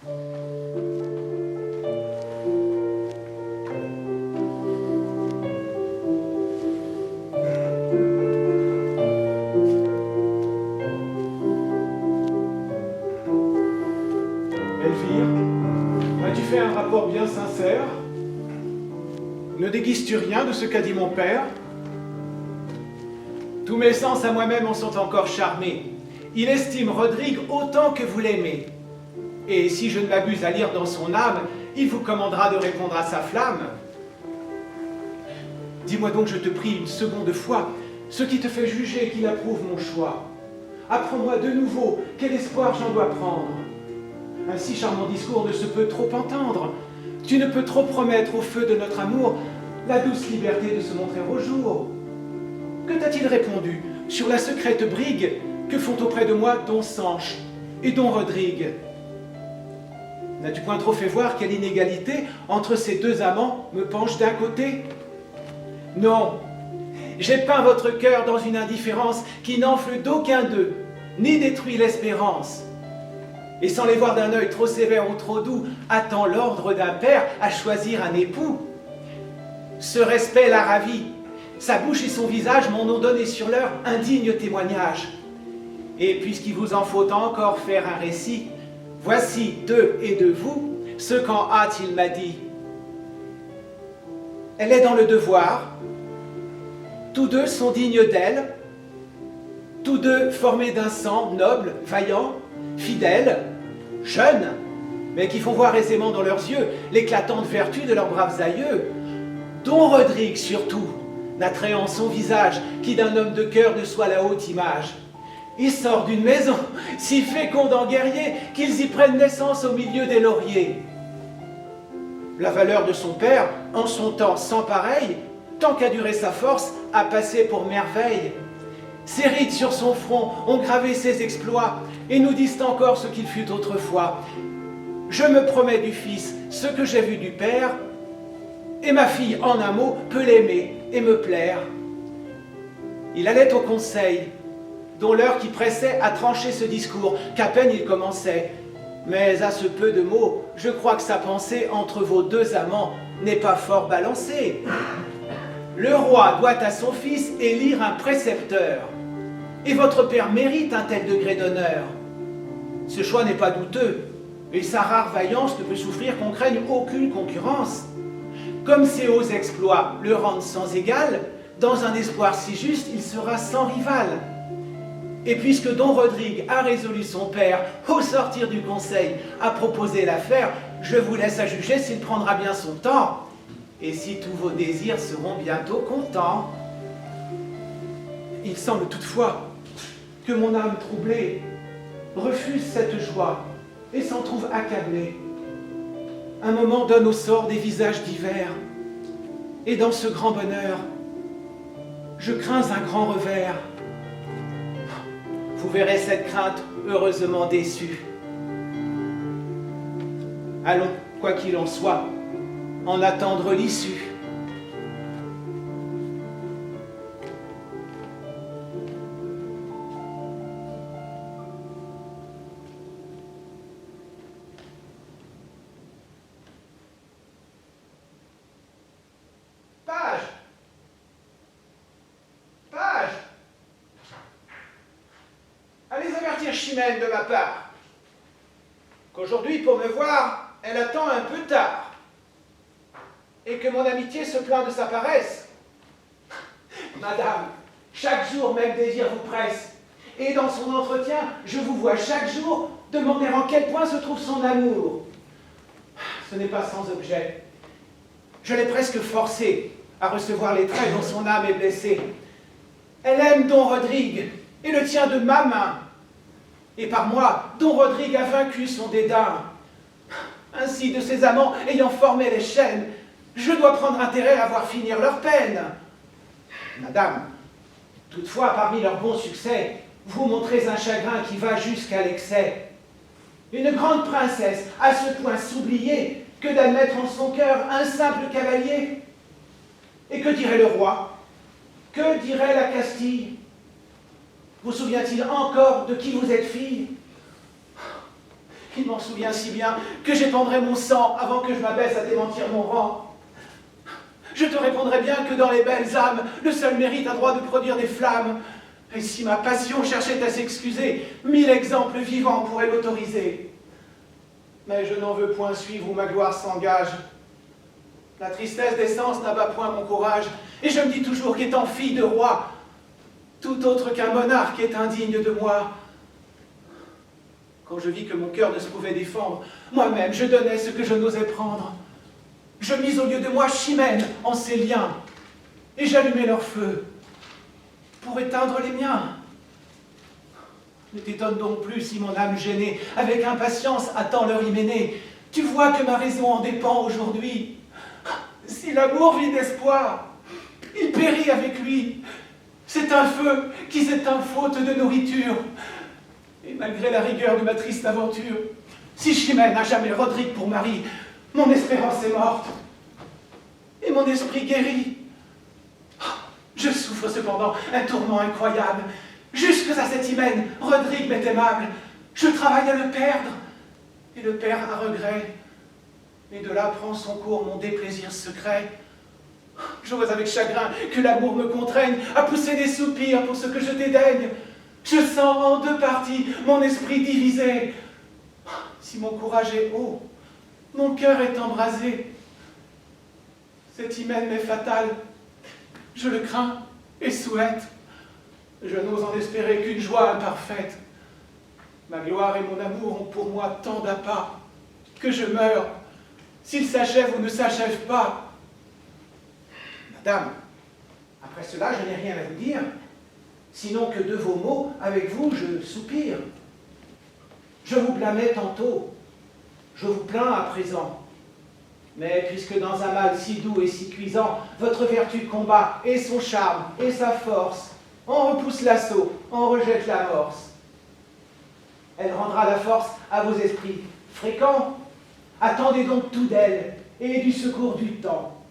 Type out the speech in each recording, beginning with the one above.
Elvire, as-tu fait un rapport bien sincère? Ne déguises-tu rien de ce qu'a dit mon père? Tous mes sens à moi-même en sont encore charmés. Il estime Rodrigue autant que vous l'aimez. Et si je ne m'abuse à lire dans son âme, il vous commandera de répondre à sa flamme. Dis-moi donc, je te prie une seconde fois, ce qui te fait juger qu'il approuve mon choix. Apprends-moi de nouveau quel espoir j'en dois prendre. Un si charmant discours ne se peut trop entendre. Tu ne peux trop promettre au feu de notre amour la douce liberté de se montrer au jour. Que t'a-t-il répondu sur la secrète brigue que font auprès de moi Don Sanche et Don Rodrigue? N'as-tu point trop fait voir quelle inégalité entre ces deux amants me penche d'un côté? Non, j'ai peint votre cœur dans une indifférence qui n'enfle d'aucun d'eux, ni détruit l'espérance. Et sans les voir d'un œil trop sévère ou trop doux, attend l'ordre d'un père à choisir un époux. Ce respect l'a ravi. Sa bouche et son visage m'en ont donné sur l'heure un digne témoignage. Et puisqu'il vous en faut encore faire un récit, voici d'eux et de vous ce qu'en hâte il m'a dit. Elle est dans le devoir, tous deux sont dignes d'elle, tous deux formés d'un sang noble, vaillant, fidèle, jeunes, mais qui font voir aisément dans leurs yeux l'éclatante vertu de leurs braves aïeux. Don Rodrigue surtout, n'attrayant son visage, qui d'un homme de cœur ne soit la haute image. Il sort d'une maison si féconde en guerriers qu'ils y prennent naissance au milieu des lauriers. La valeur de son père, en son temps sans pareil, tant qu'a duré sa force, a passé pour merveille. Ses rides sur son front ont gravé ses exploits et nous disent encore ce qu'il fut autrefois. Je me promets du fils ce que j'ai vu du père, et ma fille, en un mot, peut l'aimer et me plaire. Il allait au conseil, dont l'heure qui pressait a tranché ce discours, qu'à peine il commençait. Mais à ce peu de mots, je crois que sa pensée entre vos deux amants n'est pas fort balancée. Le roi doit à son fils élire un précepteur, et votre père mérite un tel degré d'honneur. Ce choix n'est pas douteux, et sa rare vaillance ne peut souffrir qu'on craigne aucune concurrence. Comme ses hauts exploits le rendent sans égal, dans un espoir si juste, il sera sans rival. Et puisque Don Rodrigue a résolu son père, au sortir du conseil, à proposer l'affaire, je vous laisse à juger s'il prendra bien son temps, et si tous vos désirs seront bientôt contents. Il semble toutefois que mon âme troublée refuse cette joie et s'en trouve accablée. Un moment donne au sort des visages divers, et dans ce grand bonheur, je crains un grand revers. Vous verrez cette crainte heureusement déçue. Allons, quoi qu'il en soit, en attendre l'issue. Chimène de ma part, qu'aujourd'hui, pour me voir, elle attend un peu tard, et que mon amitié se plaint de sa paresse. Madame, chaque jour même désir vous presse, et dans son entretien, je vous vois chaque jour demander en quel point se trouve son amour. Ce n'est pas sans objet. Je l'ai presque forcée à recevoir les traits dont son âme est blessée. Elle aime Don Rodrigue, et le tient de ma main. Et par moi, Don Rodrigue a vaincu son dédain. Ainsi, de ses amants ayant formé les chaînes, je dois prendre intérêt à voir finir leur peine. Madame, toutefois, parmi leurs bons succès, vous montrez un chagrin qui va jusqu'à l'excès. Une grande princesse, à ce point s'oublier, que d'admettre en son cœur un simple cavalier. Et que dirait le roi? Que dirait la Castille? Vous souvient-il encore de qui vous êtes fille? Il m'en souvient si bien que j'épandrai mon sang avant que je m'abaisse à démentir mon rang. Je te répondrai bien que dans les belles âmes, le seul mérite a droit de produire des flammes. Et si ma passion cherchait à s'excuser, 1000 exemples vivants pourraient l'autoriser. Mais je n'en veux point suivre où ma gloire s'engage. La tristesse des sens n'abat point mon courage, et je me dis toujours qu'étant fille de roi, tout autre qu'un monarque est indigne de moi. Quand je vis que mon cœur ne se pouvait défendre, moi-même je donnais ce que je n'osais prendre. Je mis au lieu de moi Chimène en ses liens, et j'allumai leur feu pour éteindre les miens. Ne t'étonne donc plus si mon âme gênée, avec impatience, attend leur hyménée. Tu vois que ma raison en dépend aujourd'hui. Si l'amour vit d'espoir, il périt avec lui. C'est un feu qui s'éteint faute de nourriture. Et malgré la rigueur de ma triste aventure, si Chimène n'a jamais Roderick pour mari, mon espérance est morte, et mon esprit guéri. Je souffre cependant un tourment incroyable. Jusque à cette hymen, Roderick m'est aimable. Je travaille à le perdre, et le perd à regret. Et de là prend son cours mon déplaisir secret. J'ose avec chagrin que l'amour me contraigne à pousser des soupirs pour ce que je dédaigne. Je sens en deux parties mon esprit divisé. Si mon courage est haut, mon cœur est embrasé. Cette hymen m'est fatale. Je le crains et souhaite. Je n'ose en espérer qu'une joie imparfaite. Ma gloire et mon amour ont pour moi tant d'appât que je meurs, s'il s'achève ou ne s'achève pas. Madame, après cela, je n'ai rien à vous dire, sinon que de vos mots, avec vous, je soupire. Je vous blâmais tantôt, je vous plains à présent. Mais puisque dans un mal si doux et si cuisant, votre vertu combat et son charme et sa force, on repousse l'assaut, on rejette l'amorce. Elle rendra la force à vos esprits fréquents. Attendez donc tout d'elle et du secours du temps.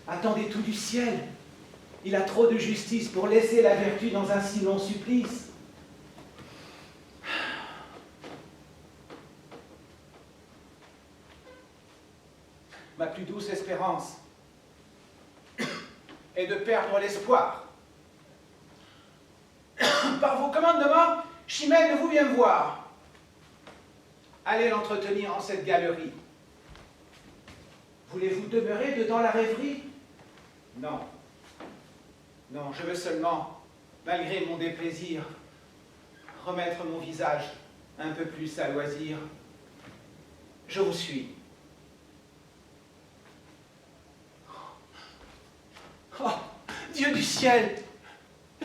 Attendez tout du ciel. Il a trop de justice pour laisser la vertu dans un si long supplice. Ma plus douce espérance est de perdre l'espoir. Par vos commandements, Chimène vous vient voir. Allez l'entretenir en cette galerie. Voulez-vous demeurer dedans la rêverie? Non. Non, je veux seulement, malgré mon déplaisir, remettre mon visage un peu plus à loisir. Je vous suis. Oh, Dieu du ciel,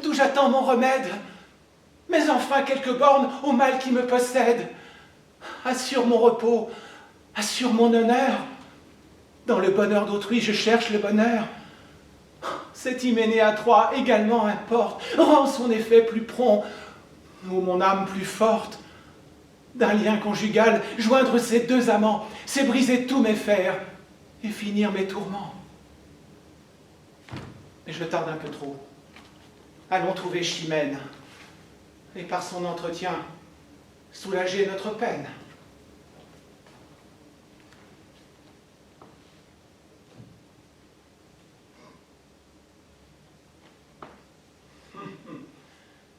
d'où j'attends mon remède, mais enfin quelques bornes au mal qui me possède. Assure mon repos, assure mon honneur. Dans le bonheur d'autrui, je cherche le bonheur. Cet hyménée à trois également importe, rend son effet plus prompt, ou mon âme plus forte. D'un lien conjugal, joindre ces deux amants, c'est briser tous mes fers et finir mes tourments. Mais je tarde un peu trop. Allons trouver Chimène, et par son entretien, soulager notre peine.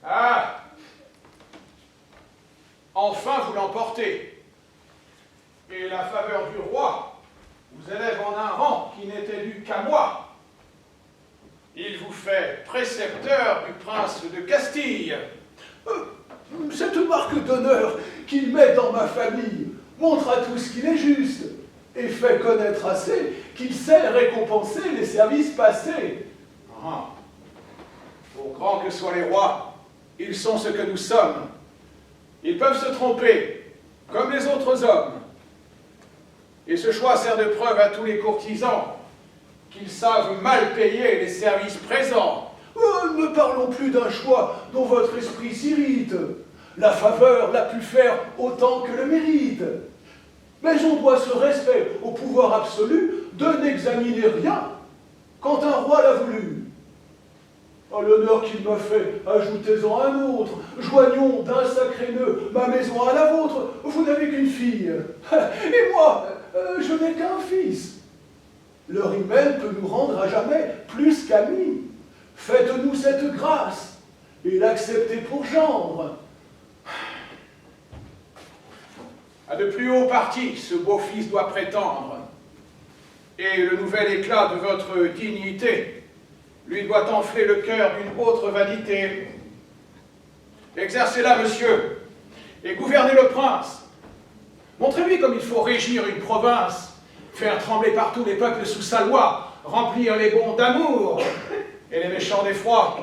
Ah! Enfin vous l'emportez. Et la faveur du roi vous élève en un rang qui n'était dû qu'à moi. Il vous fait précepteur du prince de Castille. Cette marque d'honneur qu'il met dans ma famille montre à tous qu'il est juste et fait connaître assez qu'il sait récompenser les services passés. Ah. Pour grands que soient les rois, ils sont ce que nous sommes. Ils peuvent se tromper, comme les autres hommes. Et ce choix sert de preuve à tous les courtisans qu'ils savent mal payer les services présents. Ne parlons plus d'un choix dont votre esprit s'irrite. La faveur l'a pu faire autant que le mérite. Mais on doit ce respect au pouvoir absolu de n'examiner rien quand un roi l'a voulu. À l'honneur qu'il m'a fait, ajoutez-en un autre. Joignons d'un sacré nœud ma maison à la vôtre. Vous n'avez qu'une fille. Et moi, je n'ai qu'un fils. Leur hymen peut nous rendre à jamais plus qu'amis. Faites-nous cette grâce et l'acceptez pour gendre. À de plus hauts partis, ce beau fils doit prétendre, et le nouvel éclat de votre dignité lui doit enfler le cœur d'une autre vanité. Exercez-la, monsieur, et gouvernez le prince. Montrez-lui comme il faut régir une province, faire trembler partout les peuples sous sa loi, remplir les bons d'amour et les méchants d'effroi.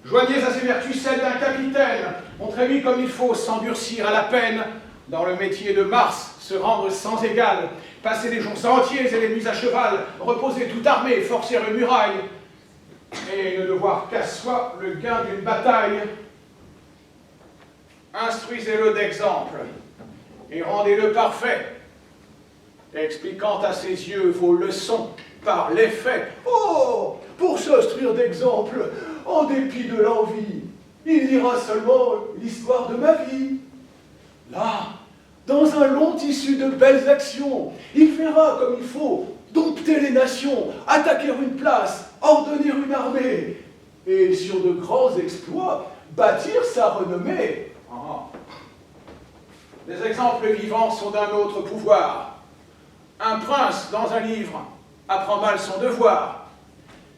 Joignez à ses vertus celles d'un capitaine. Montrez-lui comme il faut s'endurcir à la peine, dans le métier de Mars, se rendre sans égal, passer des jours entiers et les nuits à cheval, reposer tout armé, forcer une muraille, et ne devoir qu'à soi le gain d'une bataille. Instruisez-le d'exemple, et rendez-le parfait, expliquant à ses yeux vos leçons par les faits. Oh, pour s'instruire d'exemple, en dépit de l'envie, il lira seulement l'histoire de ma vie. Là, dans un long tissu de belles actions, il verra comme il faut dompter les nations, attaquer une place, ordonner une armée, et sur de grands exploits, bâtir sa renommée. Les exemples vivants sont d'un autre pouvoir. Un prince, dans un livre, apprend mal son devoir.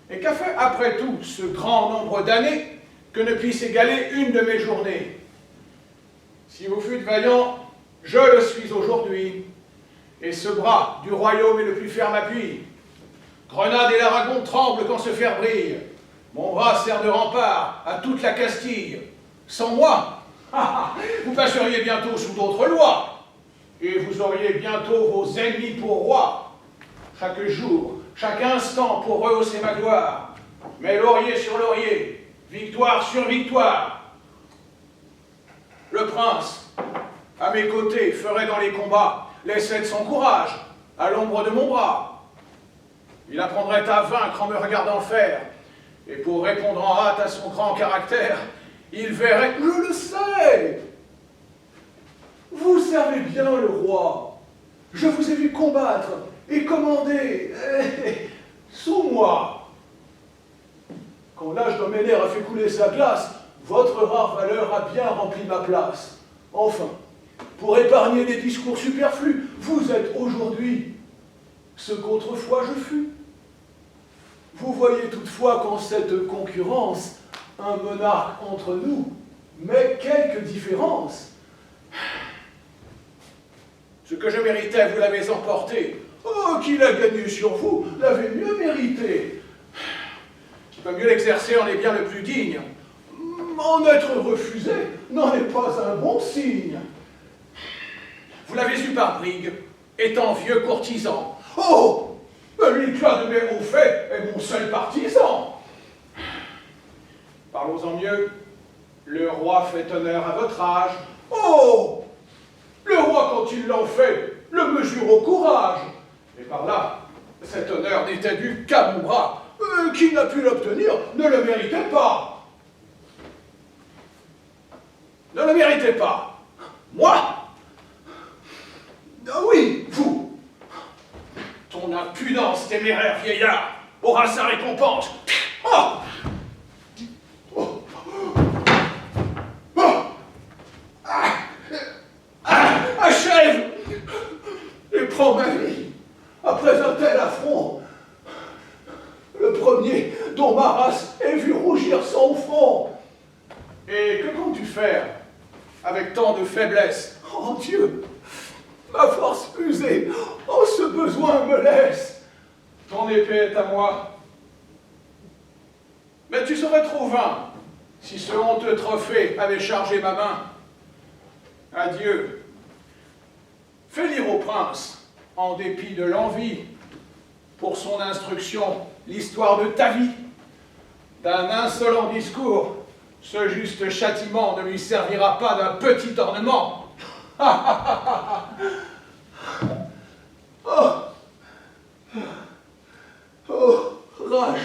Et qu'a fait après tout ce grand nombre d'années que ne puisse égaler une de mes journées? Si vous fûtes vaillant, je le suis aujourd'hui, et ce bras du royaume est le plus ferme appui. Grenade et l'Aragon tremblent quand ce fer brille. Mon bras sert de rempart à toute la Castille. Sans moi, vous passeriez bientôt sous d'autres lois, et vous auriez bientôt vos ennemis pour rois. Chaque jour, chaque instant pour rehausser ma gloire, mais laurier sur laurier, victoire sur victoire. Le prince, à mes côtés, ferait dans les combats l'essai de son courage, à l'ombre de mon bras. Il apprendrait à vaincre en me regardant faire, et pour répondre en hâte à son grand caractère, il verrait... Je le sais! Vous servez bien le roi. Je vous ai vu combattre et commander sous moi. Quand l'âge d'Homénère a fait couler sa glace, votre rare valeur a bien rempli ma place. Enfin, pour épargner les discours superflus, vous êtes aujourd'hui ce qu'autrefois je fus. Vous voyez toutefois qu'en cette concurrence, un monarque entre nous, mais quelques différences. Ce que je méritais, vous l'avez emporté. Oh, qui l'a gagné sur vous, l'avait mieux mérité. Qui peut mieux l'exercer en est bien le plus digne. En être refusé n'en est pas un bon signe. Vous l'avez eu par brigue, étant vieux courtisan. Oh, l'éclat de mes hauts faits est mon seul partisan. Parlons-en mieux. Le roi fait honneur à votre âge. Oh, le roi, quand il l'en fait, le mesure au courage. Et par là, cet honneur n'était dû qu'à mon bras. Qui n'a pu l'obtenir ne le méritait pas. Ne le méritez pas. Moi? Ah oui, vous. Ton impudence, téméraire vieillard, aura sa récompense. Oh! Achève et prends ma vie. Après un tel affront, le premier dont ma race ait vu rougir son front. Et que comptes-tu faire avec tant de faiblesse? Oh Dieu, ma force usée, oh ce besoin me laisse. Ton épée est à moi. Mais tu serais trop vain si ce honteux trophée avait chargé ma main. Adieu. Fais lire au prince, en dépit de l'envie, pour son instruction, l'histoire de ta vie. D'un insolent discours, ce juste châtiment ne lui servira pas d'un petit ornement. Oh, rage,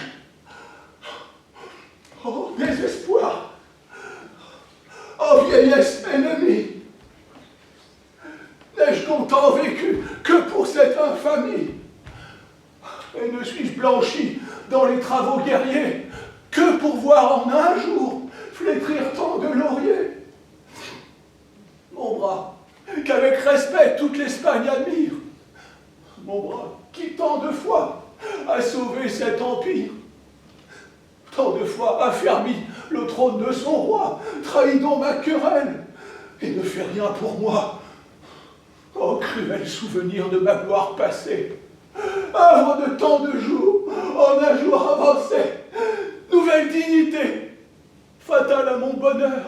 famille. Et ne suis-je blanchi dans les travaux guerriers que pour voir en un jour flétrir tant de lauriers. Mon bras, qu'avec respect toute l'Espagne admire, mon bras qui tant de fois a sauvé cet empire, tant de fois affermi le trône de son roi, trahi donc ma querelle, et ne fait rien pour moi. Oh, cruel souvenir de ma gloire passée, œuvre de tant de jours, en un jour avancé, nouvelle dignité, fatale à mon bonheur,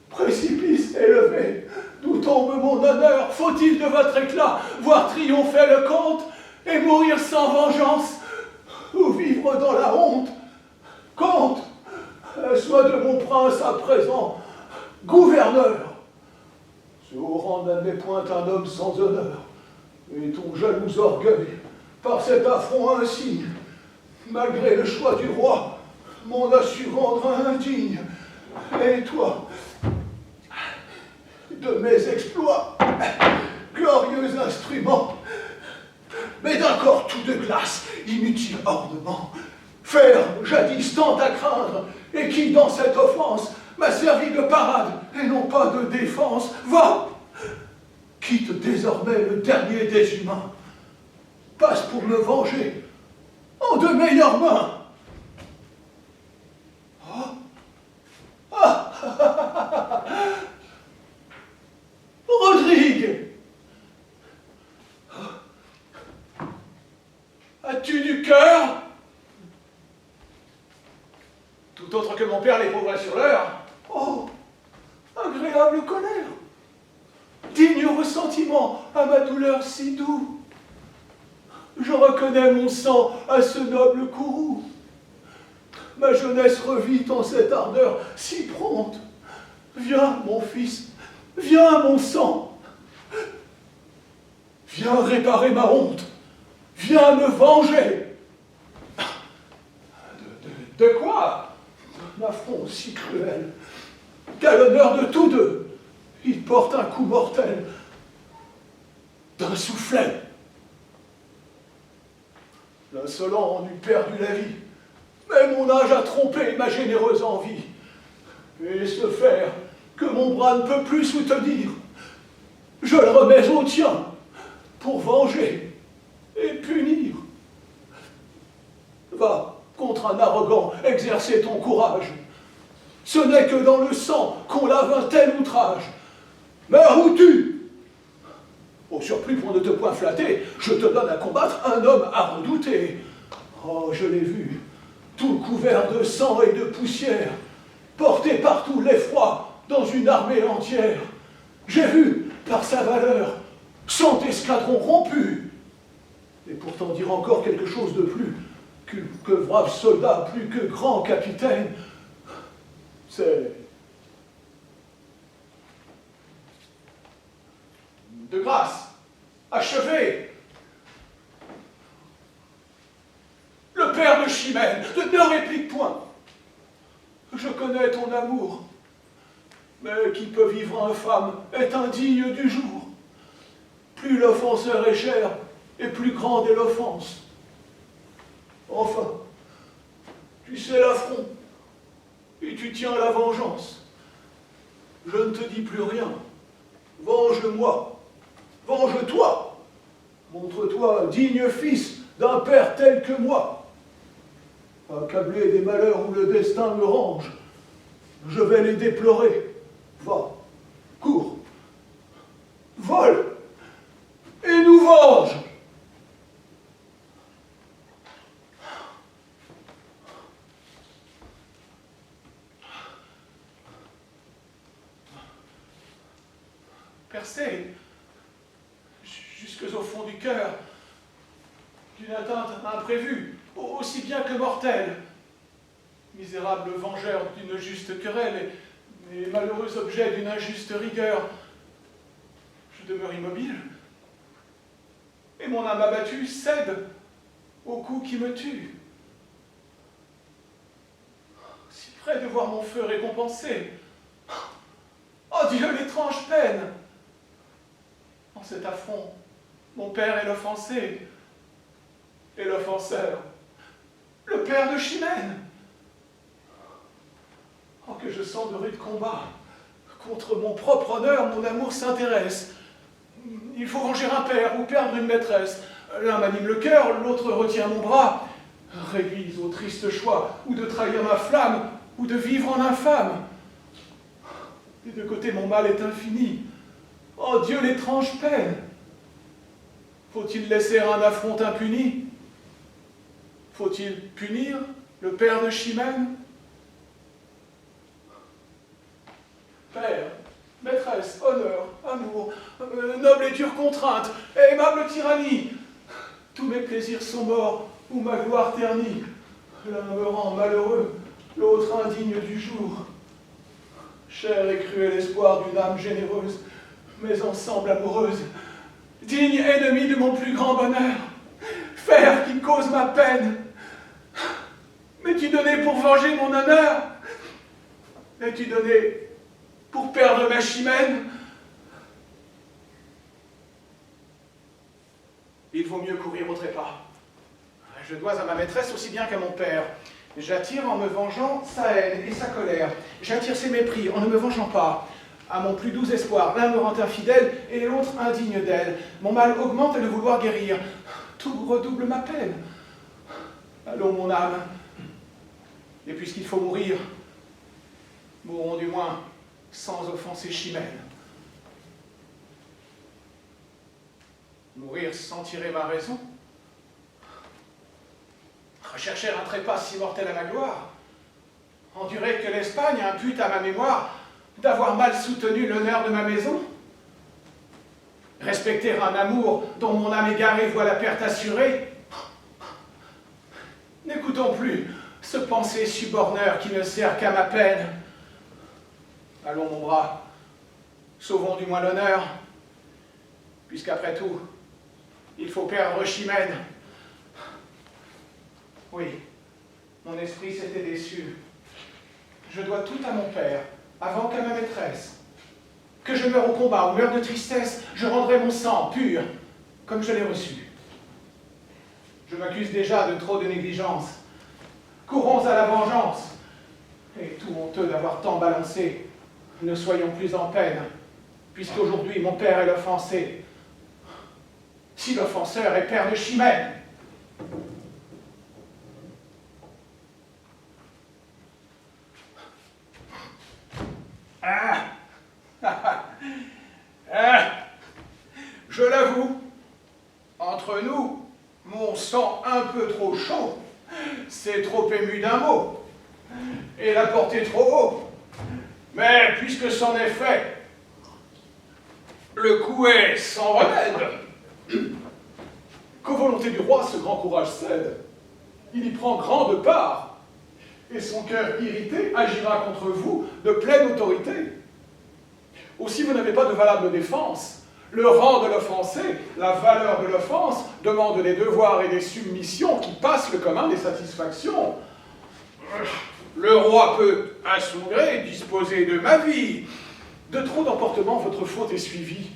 précipice élevé, d'où tombe mon honneur, faut-il de votre éclat voir triompher le comte et mourir sans vengeance, ou vivre dans la honte? Comte, sois de mon prince à présent gouverneur. Ce haut rang n'admet point un homme sans honneur, et ton jaloux orgueil, par cet affront insigne, malgré le choix du roi, m'en a su rendre indigne. Et toi, de mes exploits, glorieux instrument, mais d'un corps tout de glace, inutile ornement, faire jadis tant à craindre, et qui, dans cette offense, m'a servi de parade, et non pas de défense, va, quitte désormais le dernier des humains, passe pour me venger, en de meilleures mains. Oh. Ah. Rodrigue, as-tu du cœur? Tout autre que mon père l'éprouverait sur l'heure. Oh, agréable colère, digne ressentiment à ma douleur si doux. Je reconnais mon sang à ce noble courroux. Ma jeunesse revit en cette ardeur si prompte. Viens, mon fils, viens, mon sang. Viens réparer ma honte. Viens me venger. De quoi? D'un affront si cruel qu'à l'honneur de tous deux, il porte un coup mortel d'un soufflet. L'insolent en eût perdu la vie, mais mon âge a trompé ma généreuse envie. Et ce fer que mon bras ne peut plus soutenir, je le remets au tien pour venger et punir. Va, contre un arrogant, exercer ton courage. Ce n'est que dans le sang qu'on lave un tel outrage. Meurs ou tue. Au surplus, pour ne te point flatter, je te donne à combattre un homme à redouter. Oh, je l'ai vu, tout couvert de sang et de poussière, porté partout l'effroi dans une armée entière. J'ai vu, par sa valeur, 100 escadrons rompus. Et pourtant dire encore quelque chose de plus que brave soldat, plus que grand capitaine, c'est... De grâce, achevez. Le père de Chimène, ne réplique point. Je connais ton amour, mais qui peut vivre infâme est indigne du jour. Plus l'offenseur est cher, et plus grande est l'offense. Enfin, tu sais l'affront, et tu tiens la vengeance. Je ne te dis plus rien. Venge-moi. Venge-toi. Montre-toi digne fils d'un père tel que moi. Accablé des malheurs où le destin me range, je vais les déplorer. Va, cours, vole, et nous venge. Percé, jusque au fond du cœur, d'une atteinte imprévue, aussi bien que mortelle. Misérable vengeur d'une juste querelle et malheureux objet d'une injuste rigueur, je demeure immobile, et mon âme abattue cède au coup qui me tue. Si près de voir mon feu récompensé, oh Dieu, l'étrange peine! En cet affront, Mon père est l'offensé. Et l'offenseur, le père de Chimène. Oh, que je sens de rudes combats. Contre mon propre honneur, mon amour s'intéresse. Il faut ranger un père ou perdre une maîtresse. L'un m'anime le cœur, l'autre retient mon bras. Réduis au triste choix, ou de trahir ma flamme, ou de vivre en infâme. Des deux côtés, mon mal est infini. Oh Dieu, l'étrange peine! Faut-il laisser un affront impuni? Faut-il punir le père de Chimène? Père, maîtresse, honneur, amour, noble et dure contrainte, aimable tyrannie, tous mes plaisirs sont morts, ou ma gloire ternie. L'un me rend malheureux, l'autre indigne du jour. Cher et cruel espoir d'une âme généreuse, mais ensemble amoureuse, digne ennemi de mon plus grand bonheur, fer qui cause ma peine, m'es-tu donné pour venger mon honneur? M'es-tu donné pour perdre ma Chimène? Il vaut mieux courir au trépas. Je dois à ma maîtresse aussi bien qu'à mon père. J'attire en me vengeant sa haine et sa colère. J'attire ses mépris en ne me vengeant pas. À mon plus doux espoir, l'un me rend infidèle et l'autre indigne d'elle. Mon mal augmente à le vouloir guérir. Tout redouble ma peine. Allons, mon âme. Et puisqu'il faut mourir, mourons du moins sans offenser Chimène. Mourir sans tirer ma raison? Rechercher un trépas si mortel à ma gloire? Endurer que l'Espagne impute à ma mémoire d'avoir mal soutenu l'honneur de ma maison? Respecter un amour dont mon âme égarée voit la perte assurée? N'écoutons plus ce pensée suborneur qui ne sert qu'à ma peine. Allons, mon bras, sauvons du moins l'honneur, puisqu'après tout, il faut perdre Chimène. Oui, mon esprit s'était déçu. Je dois tout à mon père, avant qu'à ma maîtresse. Que je meure au combat ou meure de tristesse, je rendrai mon sang pur, comme je l'ai reçu. Je m'accuse déjà de trop de négligence. Courons à la vengeance. Et tout honteux d'avoir tant balancé, ne soyons plus en peine, puisqu'aujourd'hui mon père est l'offensé. Si l'offenseur est père de Chimène. Je l'avoue, entre nous, mon sang un peu trop chaud, c'est trop ému d'un mot, et la portée trop haut. Mais puisque c'en est fait, le coup est sans remède. Qu'aux volontés du roi ce grand courage cède, il y prend grande part, et son cœur irrité agira contre vous de pleine autorité. Aussi vous n'avez pas de valable défense. Le rang de l'offensé, la valeur de l'offense, demande des devoirs et des submissions qui passent le commun des satisfactions. Le roi peut, à son gré, disposer de ma vie. De trop d'emportement, votre faute est suivie.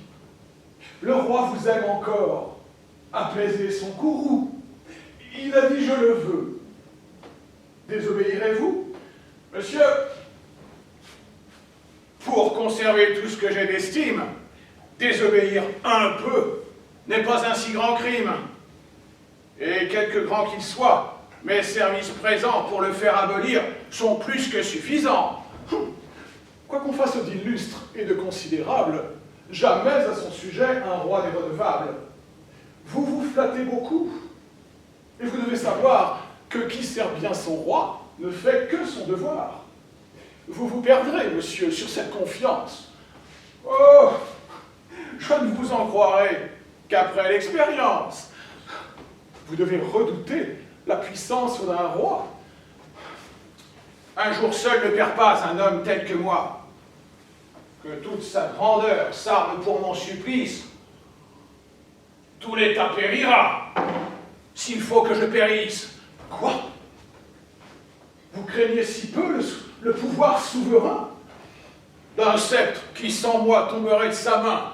Le roi vous aime encore. Apaisez son courroux. Il a dit « je le veux ». Désobéirez-vous? Monsieur, pour conserver tout ce que j'ai d'estime, désobéir un peu n'est pas un si grand crime. Et quelque grand qu'il soit, mes services présents pour le faire abolir sont plus que suffisants. Quoi qu'on fasse d'illustre et de considérable, jamais à son sujet un roi n'est redevable. Vous vous flattez beaucoup, et vous devez savoir que qui sert bien son roi ne fait que son devoir. Vous vous perdrez, monsieur, sur cette confiance. Oh, je ne vous en croirai qu'après l'expérience. Vous devez redouter la puissance d'un roi. Un jour seul ne perd pas un homme tel que moi. Que toute sa grandeur s'arme pour mon supplice. Tout l'État périra, s'il faut que je périsse. Quoi? Vous craignez si peu le pouvoir souverain d'un sceptre qui sans moi tomberait de sa main?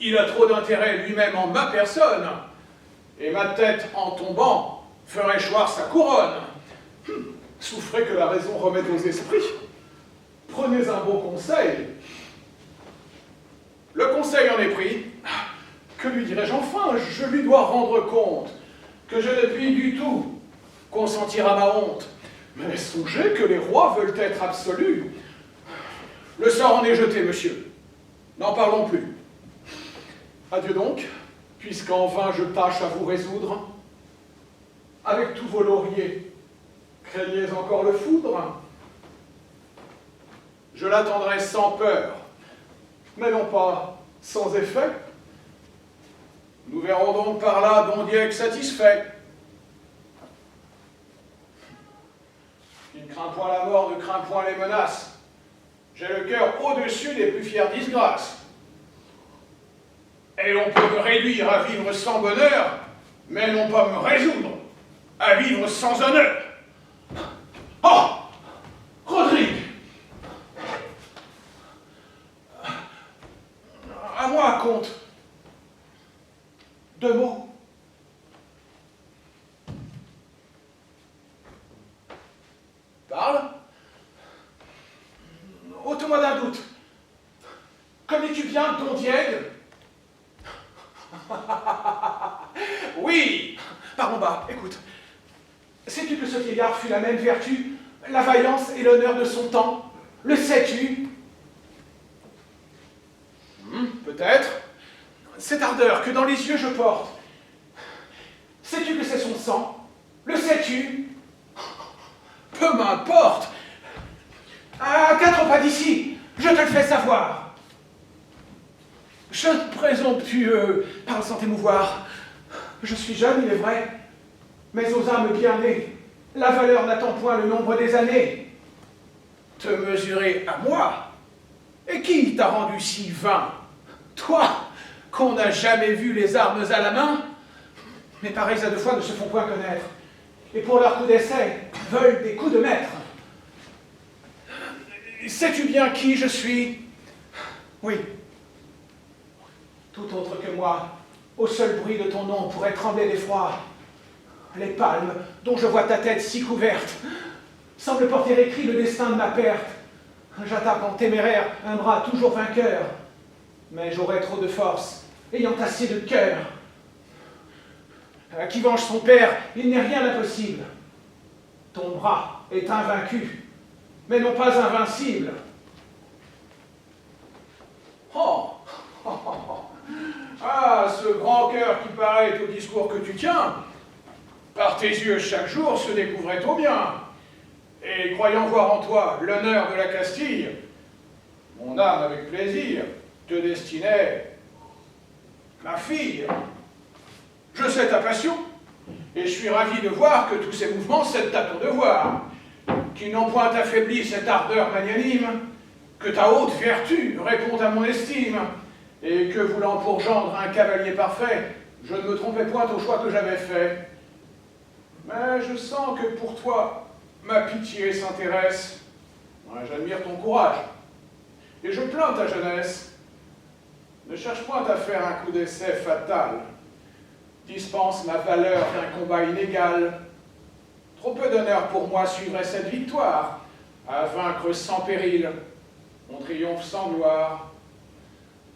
Il a trop d'intérêt lui-même en ma personne, et ma tête en tombant ferait choir sa couronne. Souffrez que la raison remette aux esprits. Prenez un bon conseil. Le conseil en est pris. Que lui dirais-je enfin? Je lui dois rendre compte que je ne puis du tout consentir à ma honte. Mais songez que les rois veulent être absolus. Le sort en est jeté, monsieur. N'en parlons plus. Adieu donc, puisqu'en vain je tâche à vous résoudre. Avec tous vos lauriers, craignez encore le foudre? Je l'attendrai sans peur, mais non pas sans effet. Nous verrons donc par là Dondiac satisfait. Qui ne craint point la mort, ne craint point les menaces. J'ai le cœur au-dessus des plus fières disgrâces. Et l'on peut me réduire à vivre sans bonheur, mais non pas me résoudre à vivre sans honneur. Oh! Rodrigue! À moi, comte. 2 mots. Parle. Ôte-moi d'un doute. Connais-tu bien Don Diègue? Oui. Pardon, bas, écoute. Sais-tu que ce vieillard fut la même vertu, la vaillance et l'honneur de son temps? Le sais-tu? Peut-être. Cette ardeur que dans les yeux je porte. Sais-tu que c'est son sang? Le sais-tu? Peu m'importe. À 4 pas d'ici, je te le fais savoir. Jeune présomptueux, parle sans t'émouvoir. Je suis jeune, il est vrai, mais aux âmes bien nées, la valeur n'attend point le nombre des années. Te mesurer à moi? Et qui t'a rendu si vain? Toi, qu'on n'a jamais vu les armes à la main? Mais pareils à 2 fois ne se font point connaître, et pour leurs coups d'essai, veulent des coups de maître. Sais-tu bien qui je suis? Oui. Tout autre que moi, au seul bruit de ton nom, pourrait trembler d'effroi. Les palmes, dont je vois ta tête si couverte, semblent porter écrit le destin de ma perte. J'attaque en téméraire un bras toujours vainqueur, mais j'aurai trop de force, ayant assez de cœur. À qui venge son père, il n'est rien d'impossible. Ton bras est invaincu, mais non pas invincible. Oh! Ah, ce grand cœur qui paraît au discours que tu tiens, par tes yeux chaque jour se découvrait au bien. Et croyant voir en toi l'honneur de la Castille, mon âme avec plaisir te destinait ma fille. Je sais ta passion, et je suis ravi de voir que tous ces mouvements cèdent à ton devoir, qu'ils n'ont point affaibli cette ardeur magnanime, que ta haute vertu répond à mon estime, et que, voulant pour gendre un cavalier parfait, je ne me trompais point au choix que j'avais fait. Mais je sens que pour toi, ma pitié s'intéresse. Ouais, j'admire ton courage, et je plains ta jeunesse. Ne cherche point à faire un coup d'essai fatal. Dispense ma valeur d'un combat inégal. Trop peu d'honneur pour moi suivrait cette victoire, à vaincre sans péril, mon triomphe sans gloire.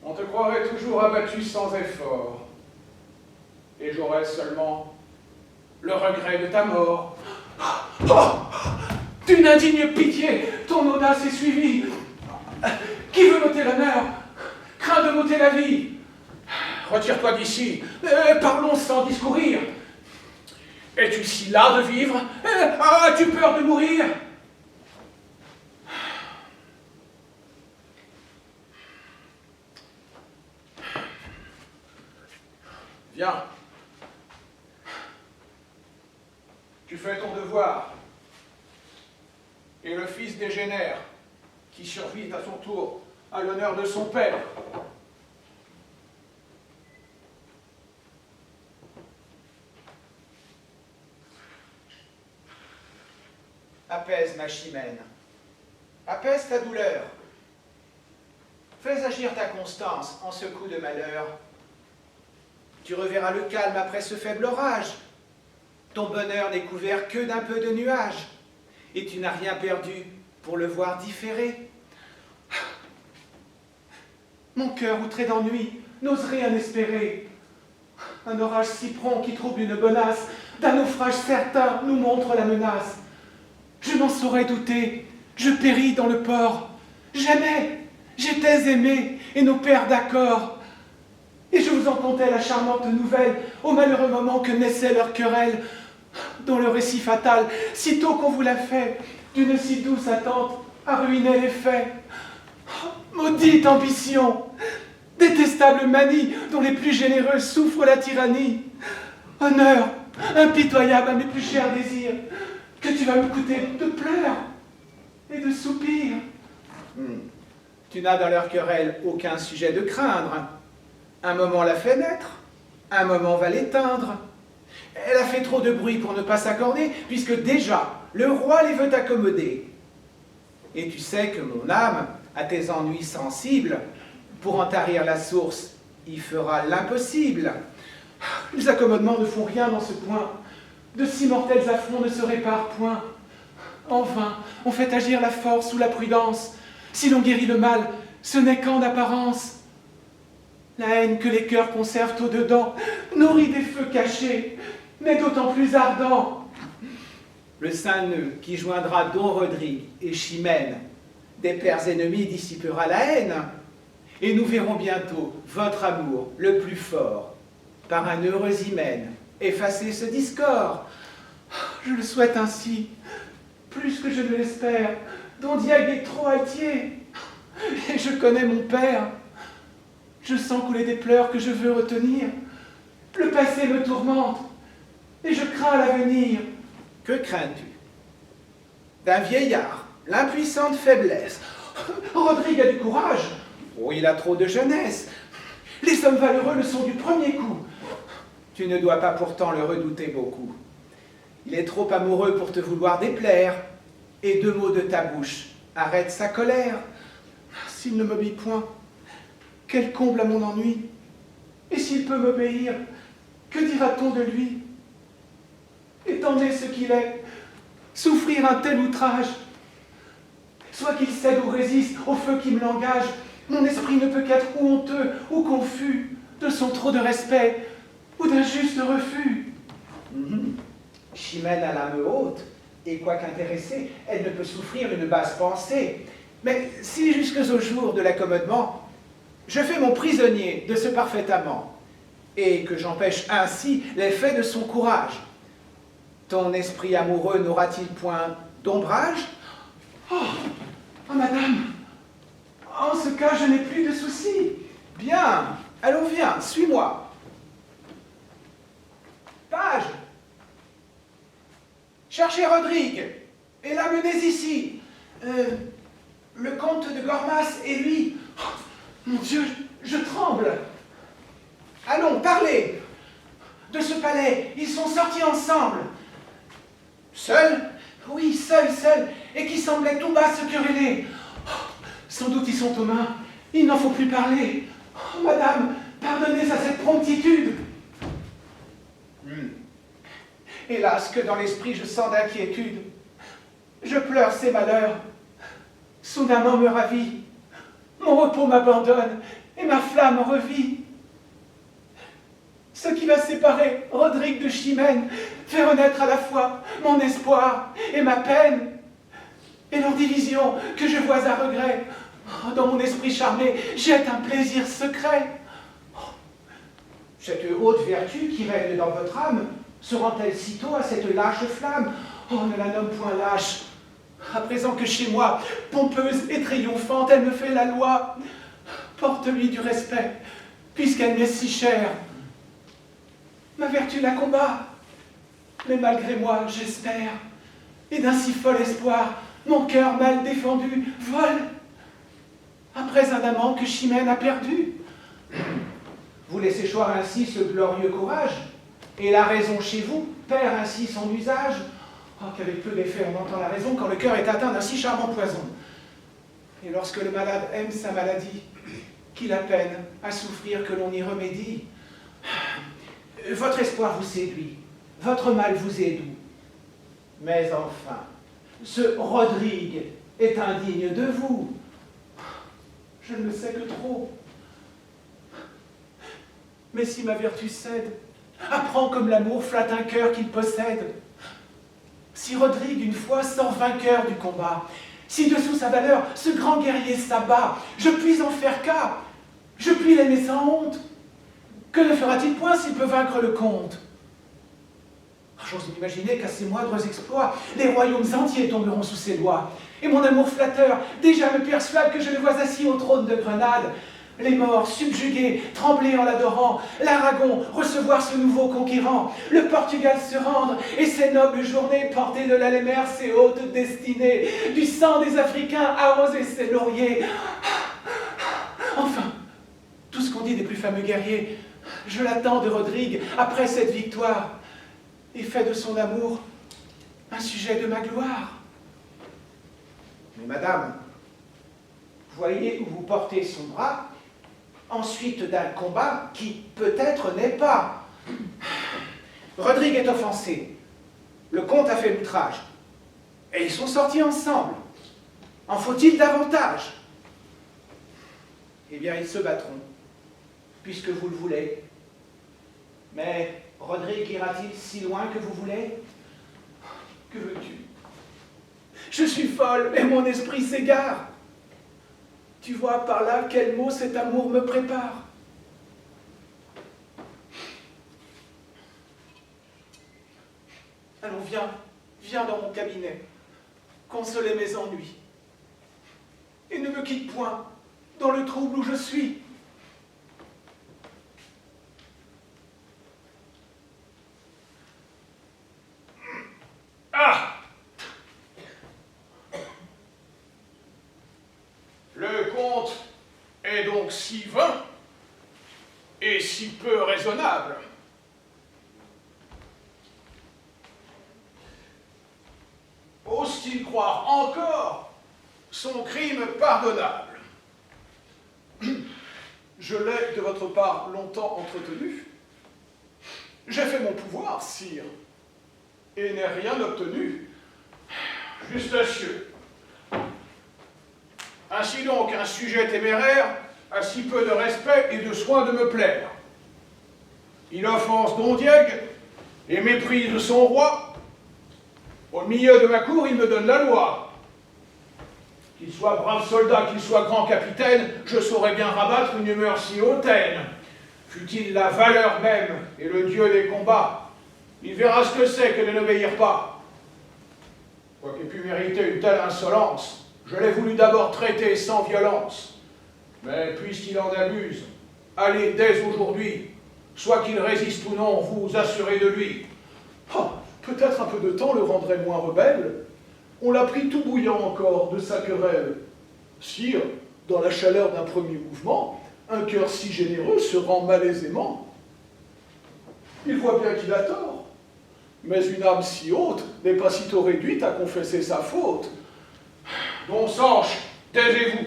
On te croirait toujours abattu sans effort, et j'aurais seulement le regret de ta mort. Oh! D'une indigne pitié, ton audace est suivie. Qui veut m'ôter l'honneur, craint de m'ôter la vie. Retire-toi d'ici, parlons sans discourir. Es-tu si las de vivre? As-tu peur de mourir? Viens. Tu fais ton devoir. Et le fils dégénère, qui survit à son tour à l'honneur de son père. Apaise ma chimène. Apaise ta douleur. Fais agir ta constance en ce coup de malheur. Tu reverras le calme après ce faible orage. Ton bonheur n'est couvert que d'un peu de nuages, et tu n'as rien perdu pour le voir différer. Mon cœur outré d'ennui n'ose rien espérer. Un orage si prompt qui trouble une bonasse, d'un naufrage certain nous montre la menace. Je n'en saurais douter, je péris dans le port. J'aimais, j'étais aimé, et nos pères d'accord. Et je vous en contais la charmante nouvelle, au malheureux moment que naissait leur querelle, dont le récit fatal, sitôt qu'on vous l'a fait, d'une si douce attente, a ruiné les faits. Maudite ambition, détestable manie, dont les plus généreux souffrent la tyrannie. Honneur, impitoyable à mes plus chers désirs, que tu vas me coûter de pleurs et de soupirs. Tu n'as dans leur querelle aucun sujet de craindre. Un moment la fait naître, un moment va l'éteindre. Elle a fait trop de bruit pour ne pas s'accorder, puisque déjà le roi les veut accommoder. Et tu sais que mon âme, à tes ennuis sensibles, pour en tarir la source, y fera l'impossible. Les accommodements ne font rien dans ce point. De si mortels affronts ne se réparent point. En vain, on fait agir la force ou la prudence. Si l'on guérit le mal, ce n'est qu'en apparence. La haine que les cœurs conservent au-dedans nourrit des feux cachés, mais d'autant plus ardents. Le saint nœud qui joindra Don Rodrigue et Chimène des pères ennemis dissipera la haine, et nous verrons bientôt votre amour le plus fort, par un heureux hymen, effacer ce discorde. Je le souhaite ainsi, plus que je ne l'espère, Don Diego est trop altier, et je connais mon père. Je sens couler des pleurs que je veux retenir. Le passé me tourmente, et je crains l'avenir. Que crains-tu? D'un vieillard, l'impuissante faiblesse. Rodrigue a du courage. Oh, il a trop de jeunesse. Les hommes valeureux le sont du premier coup. Tu ne dois pas pourtant le redouter beaucoup. Il est trop amoureux pour te vouloir déplaire, et 2 mots de ta bouche arrêtent sa colère. S'il ne m'obéit point, quel comble à mon ennui. Et s'il peut m'obéir, que dira-t-on de lui? Étant né ce qu'il est, souffrir un tel outrage, soit qu'il cède ou résiste au feu qui me l'engage, mon esprit ne peut qu'être ou honteux ou confus de son trop de respect ou d'un juste refus. Chimène a l'âme haute, et quoiqu'intéressée, elle ne peut souffrir une basse pensée. Mais si jusqu'au jour de l'accommodement, je fais mon prisonnier de ce parfait amant, et que j'empêche ainsi l'effet de son courage, ton esprit amoureux n'aura-t-il point d'ombrage? Oh, madame, en ce cas, je n'ai plus de soucis. Bien, allons, viens, suis-moi. Page, cherchez Rodrigue, et l'amenez ici. Le comte de Gormas et lui... Oh, mon Dieu, je tremble. Allons, parlez. De ce palais, ils sont sortis ensemble. Seuls? Oui, seuls, et qui semblaient tout bas se quereller. Oh, sans doute ils sont aux mains, il n'en faut plus parler. Oh, madame, pardonnez à cette promptitude. Hélas, que dans l'esprit je sens d'inquiétude. Je pleure ces malheurs. Soudainement me ravit. Mon repos m'abandonne, et ma flamme revit. Ce qui va séparer Rodrigue de Chimène fait renaître à la fois mon espoir et ma peine. Et leur division, que je vois à regret, dans mon esprit charmé, jette un plaisir secret. Cette haute vertu qui règne dans votre âme se rend-elle sitôt à cette lâche flamme? Oh, ne la nomme point lâche. À présent que chez moi, pompeuse et triomphante, elle me fait la loi. Porte-lui du respect, puisqu'elle m'est si chère. Ma vertu la combat, mais malgré moi, j'espère. Et d'un si fol espoir, mon cœur mal défendu vole après un amant que Chimène a perdu. Vous laissez choir ainsi ce glorieux courage, et la raison chez vous perd ainsi son usage. Oh, qu'avec peu d'effet on entend la raison quand le cœur est atteint d'un si charmant poison. Et lorsque le malade aime sa maladie, qu'il a peine à souffrir que l'on y remédie, votre espoir vous séduit, votre mal vous est doux. Mais enfin, ce Rodrigue est indigne de vous. Je ne le sais que trop. Mais si ma vertu cède, apprends comme l'amour flatte un cœur qu'il possède. Si Rodrigue une fois sort vainqueur du combat, si dessous sa valeur ce grand guerrier s'abat, je puis en faire cas, je puis l'aimer sans honte. Que ne fera-t-il point s'il peut vaincre le comte? J'ose m'imaginer qu'à ses moindres exploits, les royaumes entiers tomberont sous ses doigts. Et mon amour flatteur déjà me persuade que je le vois assis au trône de Grenade. Les morts subjugués, trembler en l'adorant, l'Aragon recevoir ce nouveau conquérant, le Portugal se rendre et ces nobles journées porter de la mer ses hautes destinées, du sang des Africains arroser ses lauriers. Enfin, tout ce qu'on dit des plus fameux guerriers, je l'attends de Rodrigue après cette victoire et fait de son amour un sujet de ma gloire. Mais madame, voyez où vous portez son bras, ensuite d'un combat qui peut-être n'est pas. Rodrigue est offensé, le comte a fait l'outrage, et ils sont sortis ensemble. En faut-il davantage? Eh bien, ils se battront, puisque vous le voulez. Mais Rodrigue ira-t-il si loin que vous voulez? Que veux-tu? Je suis folle, et mon esprit s'égare. Tu vois par là quel mot cet amour me prépare. Allons, viens dans mon cabinet, consoler mes ennuis. Et ne me quitte point dans le trouble où je suis. Ah! Le comte est donc si vain et si peu raisonnable. Ose-t-il croire encore son crime pardonnable? Je l'ai de votre part longtemps entretenu. J'ai fait mon pouvoir, sire, et n'ai rien obtenu. Justicieux. Ainsi donc, un sujet téméraire a si peu de respect et de soin de me plaire. Il offense Don Diego et méprise son roi. Au milieu de ma cour, il me donne la loi. Qu'il soit brave soldat, qu'il soit grand capitaine, je saurais bien rabattre une humeur si hautaine. Fût-il la valeur même et le dieu des combats, il verra ce que c'est que de n'obéir pas. Quoiqu'il pu mériter une telle insolence, je l'ai voulu d'abord traiter sans violence. Mais puisqu'il en abuse, allez dès aujourd'hui, soit qu'il résiste ou non, vous assurez de lui. Ah, peut-être un peu de temps le rendrait moins rebelle. On l'a pris tout bouillant encore de sa querelle. Sire, dans la chaleur d'un premier mouvement, un cœur si généreux se rend malaisément. Il voit bien qu'il a tort, mais une âme si haute n'est pas sitôt réduite à confesser sa faute. Bon Sanche, taisez-vous.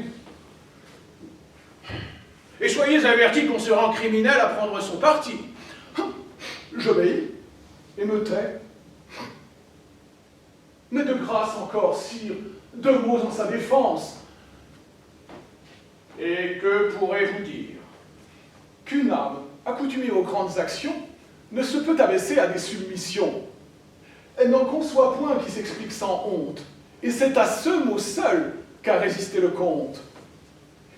Et soyez avertis qu'on se rend criminel à prendre son parti. J'obéis et me tais. Mais de grâce encore, sire, 2 mots en sa défense. Et que pourrez-vous dire? Qu'une âme accoutumée aux grandes actions ne se peut abaisser à des submissions. Elle n'en conçoit point qui s'explique sans honte, et c'est à ce mot seul qu'a résisté le comte.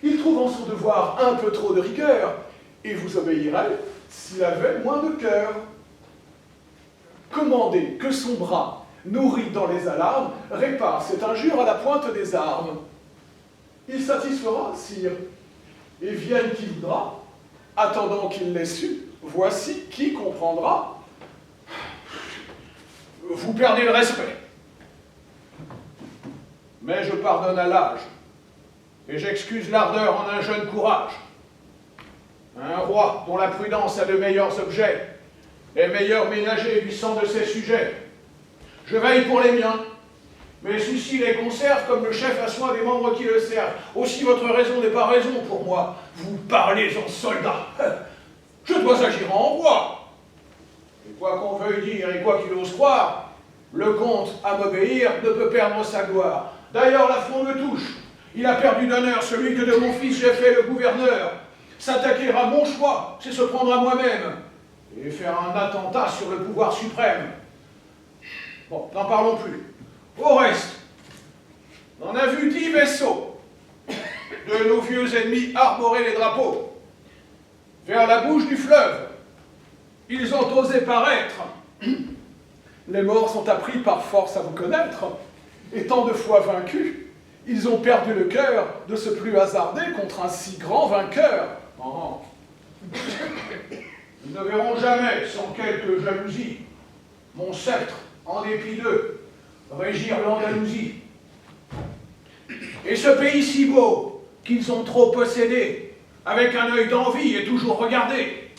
Il trouve en son devoir un peu trop de rigueur, et vous obéirait s'il avait moins de cœur. Commandez que son bras, nourri dans les alarmes, répare cette injure à la pointe des armes. Il satisfera, sire, et vienne qui voudra, attendant qu'il l'ait su, voici qui comprendra. Vous perdez le respect. Mais je pardonne à l'âge, et j'excuse l'ardeur en un jeune courage. Un roi dont la prudence a de meilleurs objets, est meilleur ménager du sang de ses sujets. Je veille pour les miens, mais ceux-ci les conservent comme le chef a soin des membres qui le servent. Aussi votre raison n'est pas raison pour moi. Vous parlez en soldat. Je dois agir en roi. Et quoi qu'on veuille dire et quoi qu'il ose croire, le comte, à m'obéir, ne peut perdre sa gloire. D'ailleurs, l'affront me touche. Il a perdu d'honneur celui que de mon fils j'ai fait le gouverneur. S'attaquer à mon choix, c'est se prendre à moi-même et faire un attentat sur le pouvoir suprême. Bon, n'en parlons plus. Au reste, on a vu 10 vaisseaux de nos vieux ennemis arborer les drapeaux vers la bouche du fleuve. Ils ont osé paraître. Les morts sont appris par force à vous connaître. Et tant de fois vaincus, ils ont perdu le cœur de se plus hasarder contre un si grand vainqueur. Oh. Ils ne verront jamais, sans quelque jalousie, mon sceptre, en dépit d'eux, régir l'Andalousie. Et ce pays si beau, qu'ils ont trop possédé, avec un œil d'envie et toujours regardé.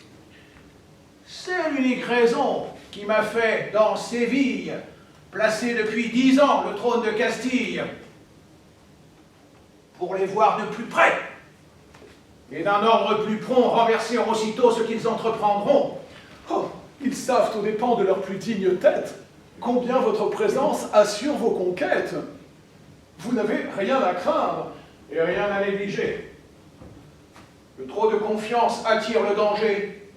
C'est l'unique raison qui m'a fait, dans Séville, placer depuis 10 ans le trône de Castille, pour les voir de plus près, et d'un ordre plus prompt renverser aussitôt ce qu'ils entreprendront. Oh, ils savent aux dépens de leur plus digne tête combien votre présence assure vos conquêtes. Vous n'avez rien à craindre Et rien à négliger. Le trop de confiance attire le danger.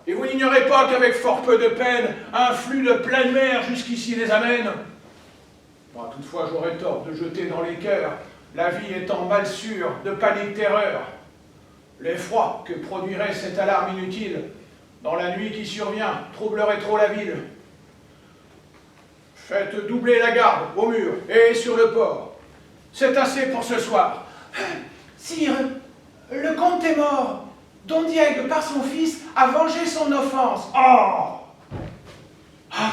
Et vous n'ignorez pas qu'avec fort peu de peine, un flux de pleine mer jusqu'ici les amène. Moi, toutefois, j'aurais tort de jeter dans les cœurs, la vie étant mal sûre de panique terreur. L'effroi que produirait cette alarme inutile, dans la nuit qui survient, troublerait trop la ville. Faites doubler la garde au mur et sur le port. C'est assez pour ce soir. Sire, le comte est mort. Don Diego, par son fils, a vengé son offense. Oh! Ah!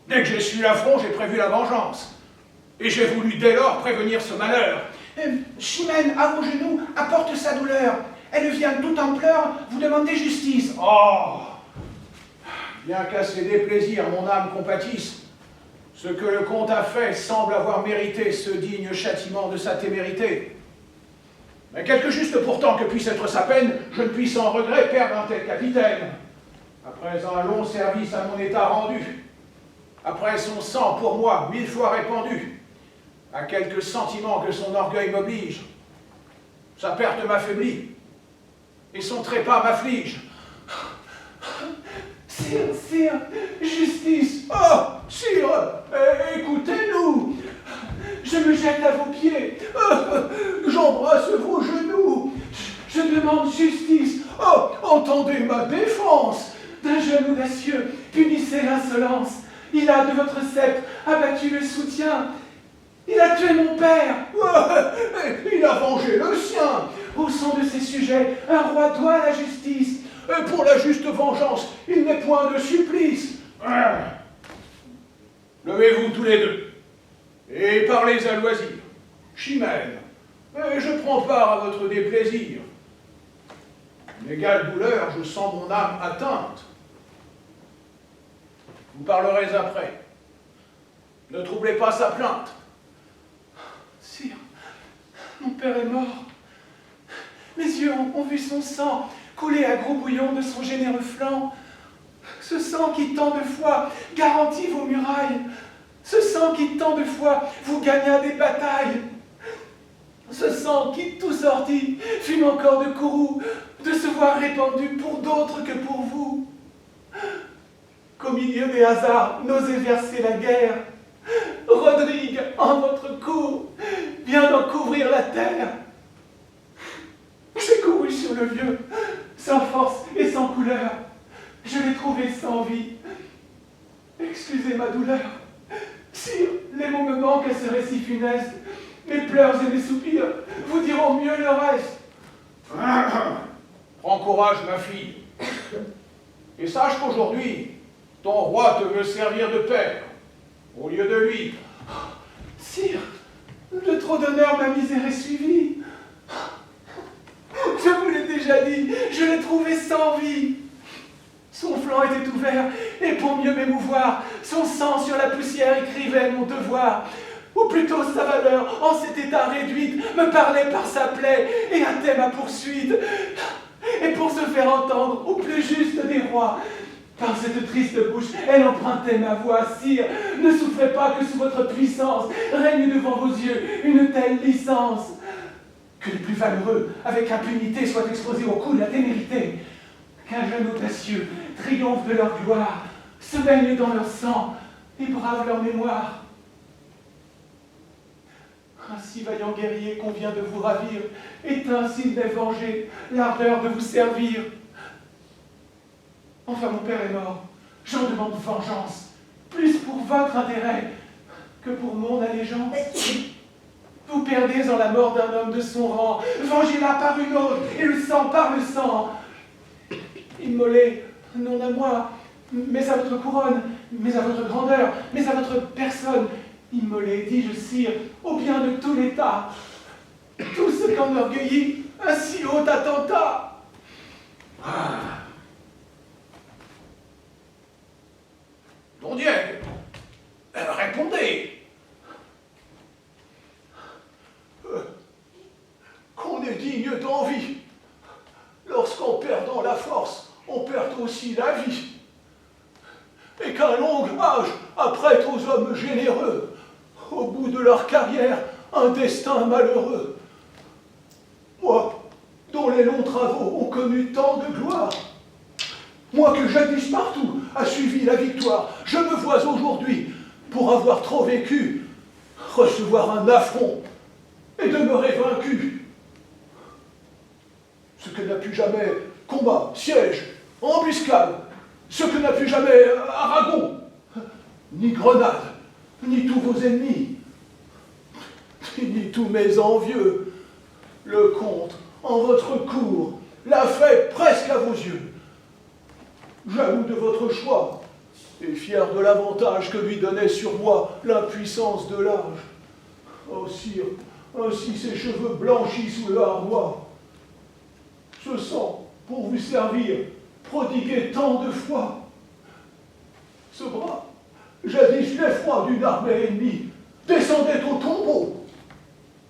Dès que j'ai su l'affront, j'ai prévu la vengeance. Et j'ai voulu dès lors prévenir ce malheur. Chimène, à vos genoux, apporte sa douleur. Elle vient tout en pleurs vous demander justice. Oh! Bien qu'à ses déplaisirs, mon âme compatisse, ce que le comte a fait semble avoir mérité ce digne châtiment de sa témérité. Mais quelque juste pourtant que puisse être sa peine, je ne puis sans regret perdre un tel capitaine. Après un long service à mon état rendu, après son sang pour moi 1000 fois répandu, à quelques sentiments que son orgueil m'oblige, sa perte m'affaiblit, et son trépas m'afflige. Sire, sire, justice. Oh, sire, écoutez-nous. Je me jette à vos pieds. J'embrasse vos genoux. Je demande justice. Oh, entendez ma défense. D'un jeune audacieux, punissez l'insolence. Il a, de votre sceptre, abattu le soutien. Il a tué mon père. Il a vengé le sien. Au son de ses sujets, un roi doit la justice. Et pour la juste vengeance, il n'est point de supplice. Levez-vous tous les deux et parlez à loisir. Chimène, je prends part à votre déplaisir. Une égale douleur, je sens mon âme atteinte. Vous parlerez après. Ne troublez pas sa plainte. Sire, mon père est mort. Mes yeux ont vu son sang couler à gros bouillons de son généreux flanc. Ce sang qui tant de fois garantit vos murailles. Ce sang qui tant de fois vous gagna des batailles. Ce sang qui, tout sorti, fume encore de courroux, de se voir répandu pour d'autres que pour vous. Qu'au milieu des hasards, n'osez verser la guerre. Rodrigue, en votre cour, vient d'en couvrir la terre. J'ai couru sur le vieux, sans force et sans couleur. Je l'ai trouvé sans vie. Excusez ma douleur. Sire, les mots me manquent à ce récit funeste. Mes pleurs et mes soupirs vous diront mieux le reste. Prends courage, ma fille. Et sache qu'aujourd'hui, ton roi te veut servir de père, au lieu de lui. Sire, de trop d'honneur ma misère est suivie. Je vous l'ai déjà dit, je l'ai trouvé sans vie. Son flanc était ouvert et et pour mieux m'émouvoir, son sang sur la poussière écrivait mon devoir. Ou plutôt sa valeur, en cet état réduite, me parlait par sa plaie et hâtait ma poursuite. Et pour se faire entendre au plus juste des rois, par cette triste bouche, elle empruntait ma voix. Sire, ne souffrez pas que sous votre puissance règne devant vos yeux une telle licence. Que les plus valeureux, avec impunité, soient exposés au coup de la témérité. Qu'un jeune audacieux triomphe de leur gloire, se baigne dans leur sang et brave leur mémoire. Ainsi, vaillant guerrier qu'on vient de vous ravir, éteint s'il m'est vengé l'ardeur de vous servir. Enfin, mon père est mort, j'en demande vengeance, plus pour votre intérêt que pour mon allégeance. Vous perdez en la mort d'un homme de son rang, vengez-la par une autre, et le sang par le sang. Immolé, non à moi, mais à votre couronne, mais à votre grandeur, mais à votre personne. Immolé, dis-je, sire, au bien de tout l'État. Tout ce qu'enorgueillit un si haut attentat. Don Dieu, répondez. Qu'on est digne d'envie. Lorsqu'en perdant la force, on perd aussi la vie. Et qu'un long âge apprête aux hommes généreux, au bout de leur carrière, un destin malheureux. Moi, dont les longs travaux ont connu tant de gloire, moi que jadis partout a suivi la victoire, je me vois aujourd'hui, pour avoir trop vécu, recevoir un affront et demeurer vaincu. Ce que n'a pu jamais combat, siège, embuscade, ce que n'a pu jamais Aragon, ni Grenade, ni tous vos ennemis, ni tous mes envieux, le comte, en votre cour, l'a fait presque à vos yeux. Jaloux de votre choix, et fier de l'avantage que lui donnait sur moi l'impuissance de l'âge. Oh sire, ainsi ses cheveux blanchis sous le harnois. Ce sang, pour vous servir, prodigué tant de fois. Ce bras, jadis l'effroi d'une armée ennemie, descendait au tombeau,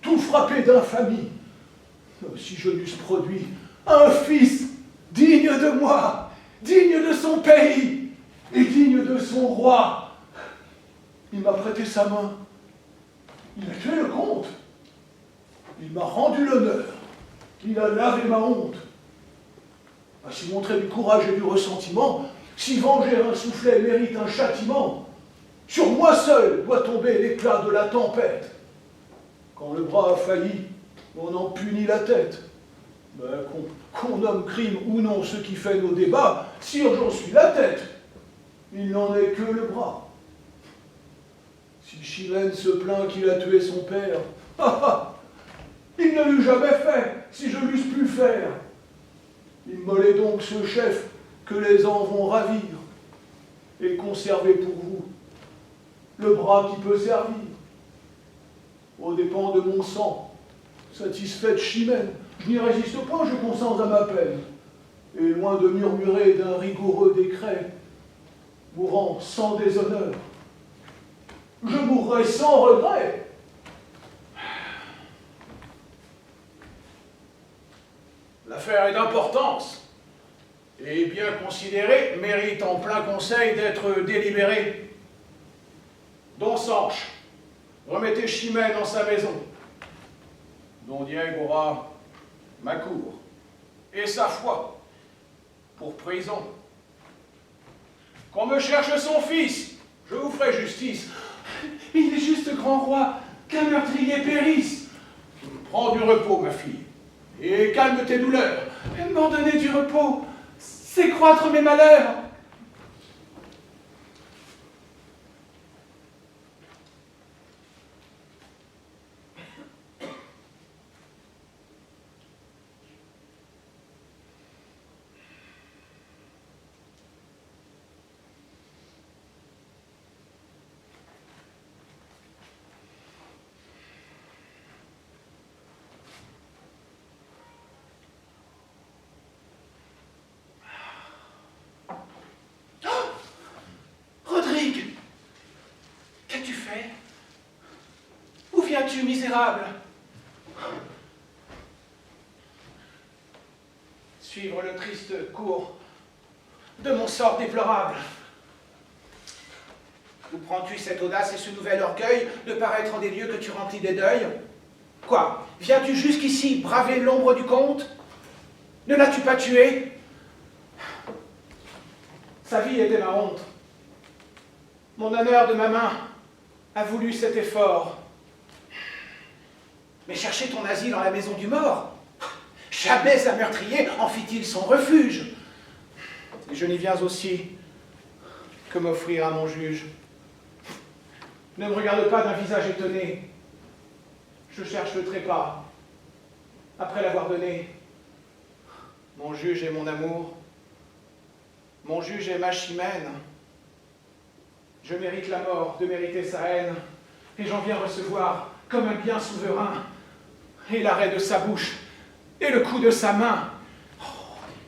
tout frappé d'infamie. Si je n'eusse produit un fils digne de moi, digne de son pays et digne de son roi, il m'a prêté sa main, il a tué le comte, il m'a rendu l'honneur, il a lavé ma honte. À s'y montrer du courage et du ressentiment, si venger un soufflet mérite un châtiment, sur moi seul doit tomber l'éclat de la tempête. Quand le bras a failli, on en punit la tête. Ben, qu'on nomme crime ou non ce qui fait nos débats, sire, j'en suis la tête. Il n'en est que le bras. Si Chimène se plaint qu'il a tué son père, il ne l'eût jamais fait si je l'eusse pu faire. Immolez donc ce chef que les ans vont ravir et conservez pour vous le bras qui peut servir. Aux dépens de mon sang, satisfait de Chimène, je n'y résiste point, je consens à ma peine. Et loin de murmurer d'un rigoureux décret, mourant sans déshonneur, je mourrai sans regret. L'affaire est d'importance, et bien considérée, mérite en plein conseil d'être délibérée. Don Sanche, remettez Chimène en sa maison. Don Diego aura ma cour et sa foi pour prison. Qu'on me cherche son fils, je vous ferai justice. Il est juste grand roi qu'un meurtrier périsse. Prends du repos, ma fille, et calme tes douleurs. M'en donner du repos, c'est croître mes malheurs. viens-tu, misérable? Suivre le triste cours de mon sort déplorable. Où prends-tu cette audace et ce nouvel orgueil de paraître en des lieux que tu remplis des deuils? Quoi? Viens-tu jusqu'ici braver l'ombre du comte? Ne l'as-tu pas tué? Sa vie était ma honte. Mon honneur de ma main a voulu cet effort. Mais chercher ton asile dans la maison du mort, jamais un meurtrier en fit-il son refuge. Et je n'y viens aussi que m'offrir à mon juge. Ne me regarde pas d'un visage étonné. Je cherche le trépas. Après l'avoir donné, mon juge est mon amour. Mon juge est ma chimène. Je mérite la mort de mériter sa haine, et j'en viens recevoir, comme un bien souverain, et l'arrêt de sa bouche, et le coup de sa main. Oh,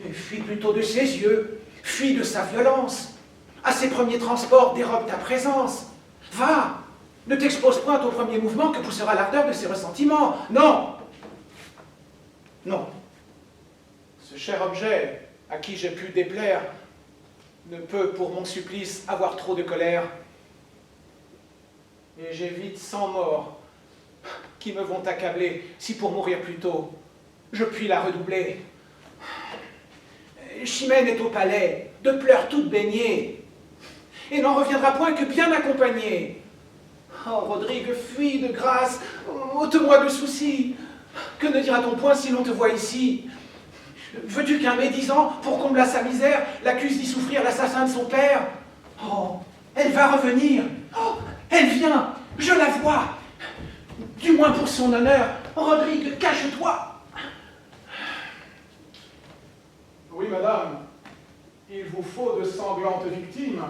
et fuis plutôt de ses yeux, fuis de sa violence. À ses premiers transports, dérobe ta présence. Va, ne t'expose point au premier mouvement que poussera l'ardeur de ses ressentiments. Non, non. Ce cher objet à qui j'ai pu déplaire ne peut, pour mon supplice, avoir trop de colère. Et j'évite 100 morts qui me vont accabler, si pour mourir plus tôt, je puis la redoubler. Chimène est au palais, de pleurs toutes baignées, et n'en reviendra point que bien accompagnée. Oh, Rodrigue, fuis de grâce, ôte-moi de soucis. Que ne dira-t-on point si l'on te voit ici? Veux-tu qu'un médisant, pour combler sa misère, l'accuse d'y souffrir l'assassin de son père? Oh, elle va revenir. Oh, elle vient, je la vois. Du moins pour son honneur. Rodrigue, cache-toi. Oui, madame, il vous faut de sanglantes victimes.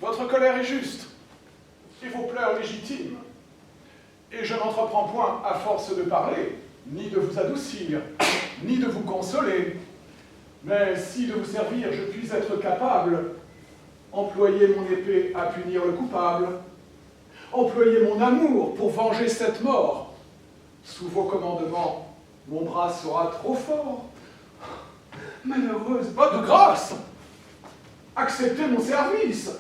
Votre colère est juste, et vos pleurs légitimes. Et je n'entreprends point, à force de parler, ni de vous adoucir, ni de vous consoler. Mais si de vous servir je puis être capable, employez mon épée à punir le coupable, employez mon amour pour venger cette mort. Sous vos commandements, mon bras sera trop fort. Malheureuse, oh, de grâce! Acceptez mon service.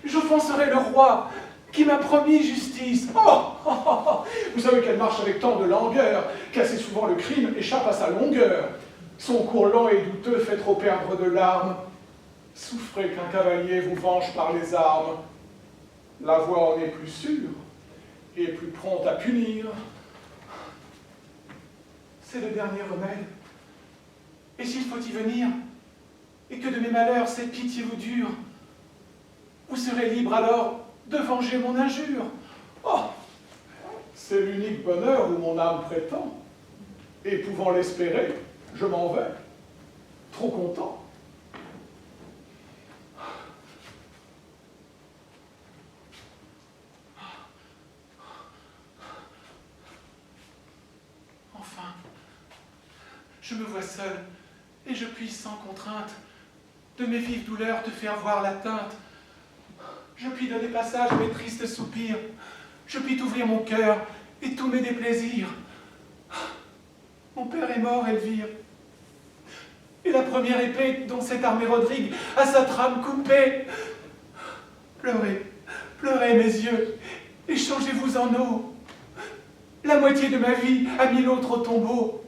J'offenserai le roi, qui m'a promis justice. Oh, oh, oh, oh. Vous savez qu'elle marche avec tant de langueur qu'assez souvent le crime échappe à sa longueur. Son cours lent et douteux fait trop perdre de larmes. Souffrez qu'un cavalier vous venge par les armes. La voix en est plus sûre et plus prompte à punir. C'est le dernier remède. Et s'il faut y venir, et que de mes malheurs cette pitié vous dure, vous serez libre alors de venger mon injure. Oh, c'est l'unique bonheur où mon âme prétend. Et pouvant l'espérer, je m'en vais, trop content. Enfin, je me vois seul, et je puis sans contrainte de mes vives douleurs te faire voir la teinte. Je puis donner passage à mes tristes soupirs. Je puis t'ouvrir mon cœur et tous mes déplaisirs. Mon père est mort, Elvire. Et la première épée dont s'est armé Rodrigue a sa trame coupée. Pleurez, pleurez mes yeux, et changez-vous en eau. La moitié de ma vie a mis l'autre au tombeau,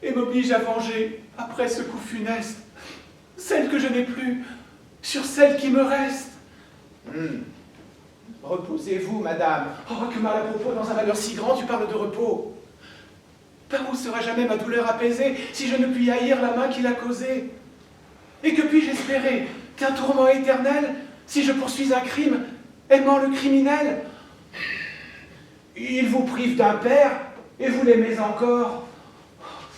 et m'oblige à venger, après ce coup funeste, celle que je n'ai plus, sur celle qui me reste. Reposez-vous, madame. Oh, que mal à propos, dans un malheur si grand, tu parles de repos. Par où sera jamais ma douleur apaisée, si je ne puis haïr la main qui l'a causée? Et que puis-je espérer? Qu'un tourment éternel, si je poursuis un crime, aimant le criminel? Il vous prive d'un père, et vous l'aimez encore.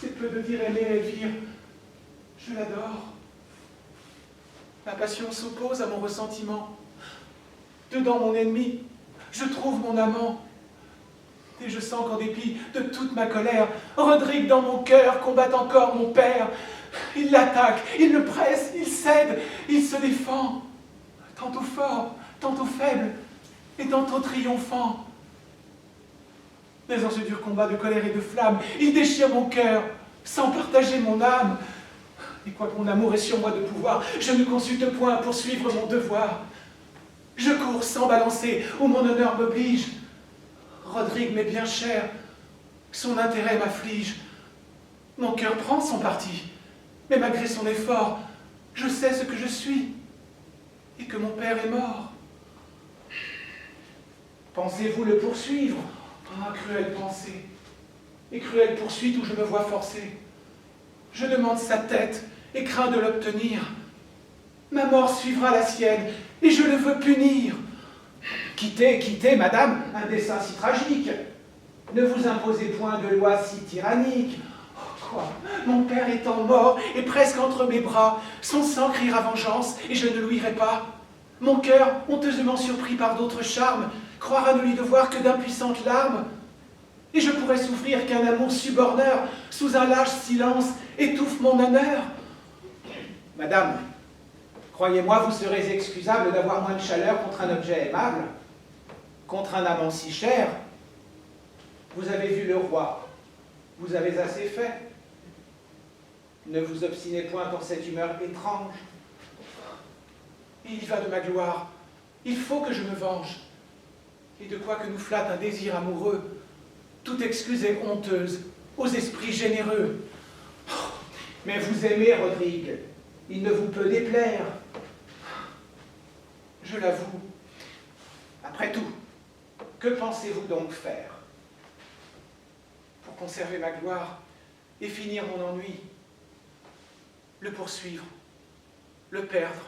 C'est peu de dire aimer Elvire. Je l'adore. Ma passion s'oppose à mon ressentiment. Dedans mon ennemi, je trouve mon amant. Et je sens qu'en dépit de toute ma colère, Rodrigue dans mon cœur combat encore mon père. Il l'attaque, il le presse, il cède, il se défend. Tantôt fort, tantôt faible, et tantôt triomphant. Mais en ce dur combat de colère et de flamme, il déchire mon cœur, sans partager mon âme. Et quoique mon amour ait sur moi de pouvoir, je ne consulte point pour suivre mon devoir. Je cours sans balancer, où mon honneur m'oblige. Rodrigue m'est bien cher, son intérêt m'afflige. Mon cœur prend son parti, mais malgré son effort, je sais ce que je suis, et que mon père est mort. Pensez-vous le poursuivre? Ah, cruelle pensée, et cruelle poursuite où je me vois forcé. Je demande sa tête, et crains de l'obtenir. Ma mort suivra la sienne, et je le veux punir. Quittez, quittez, madame, un dessein si tragique. Ne vous imposez point de loi si tyrannique. Oh, quoi? Mon père étant mort, et presque entre mes bras, son sang criera vengeance, et je ne l'ouïrai pas. Mon cœur, honteusement surpris par d'autres charmes, croira ne lui devoir que d'impuissantes larmes. Et je pourrais souffrir qu'un amour suborneur, sous un lâche silence, étouffe mon honneur. Madame, croyez-moi, vous serez excusable d'avoir moins de chaleur contre un objet aimable, contre un amant si cher. Vous avez vu le roi, vous avez assez fait. Ne vous obstinez point pour cette humeur étrange. Il y va de ma gloire, il faut que je me venge. Et de quoi que nous flatte un désir amoureux, toute excuse est honteuse aux esprits généreux. Mais vous aimez Rodrigue, il ne vous peut déplaire. Je l'avoue. Après tout, que pensez-vous donc faire? Pour conserver ma gloire et finir mon ennui, le poursuivre, le perdre,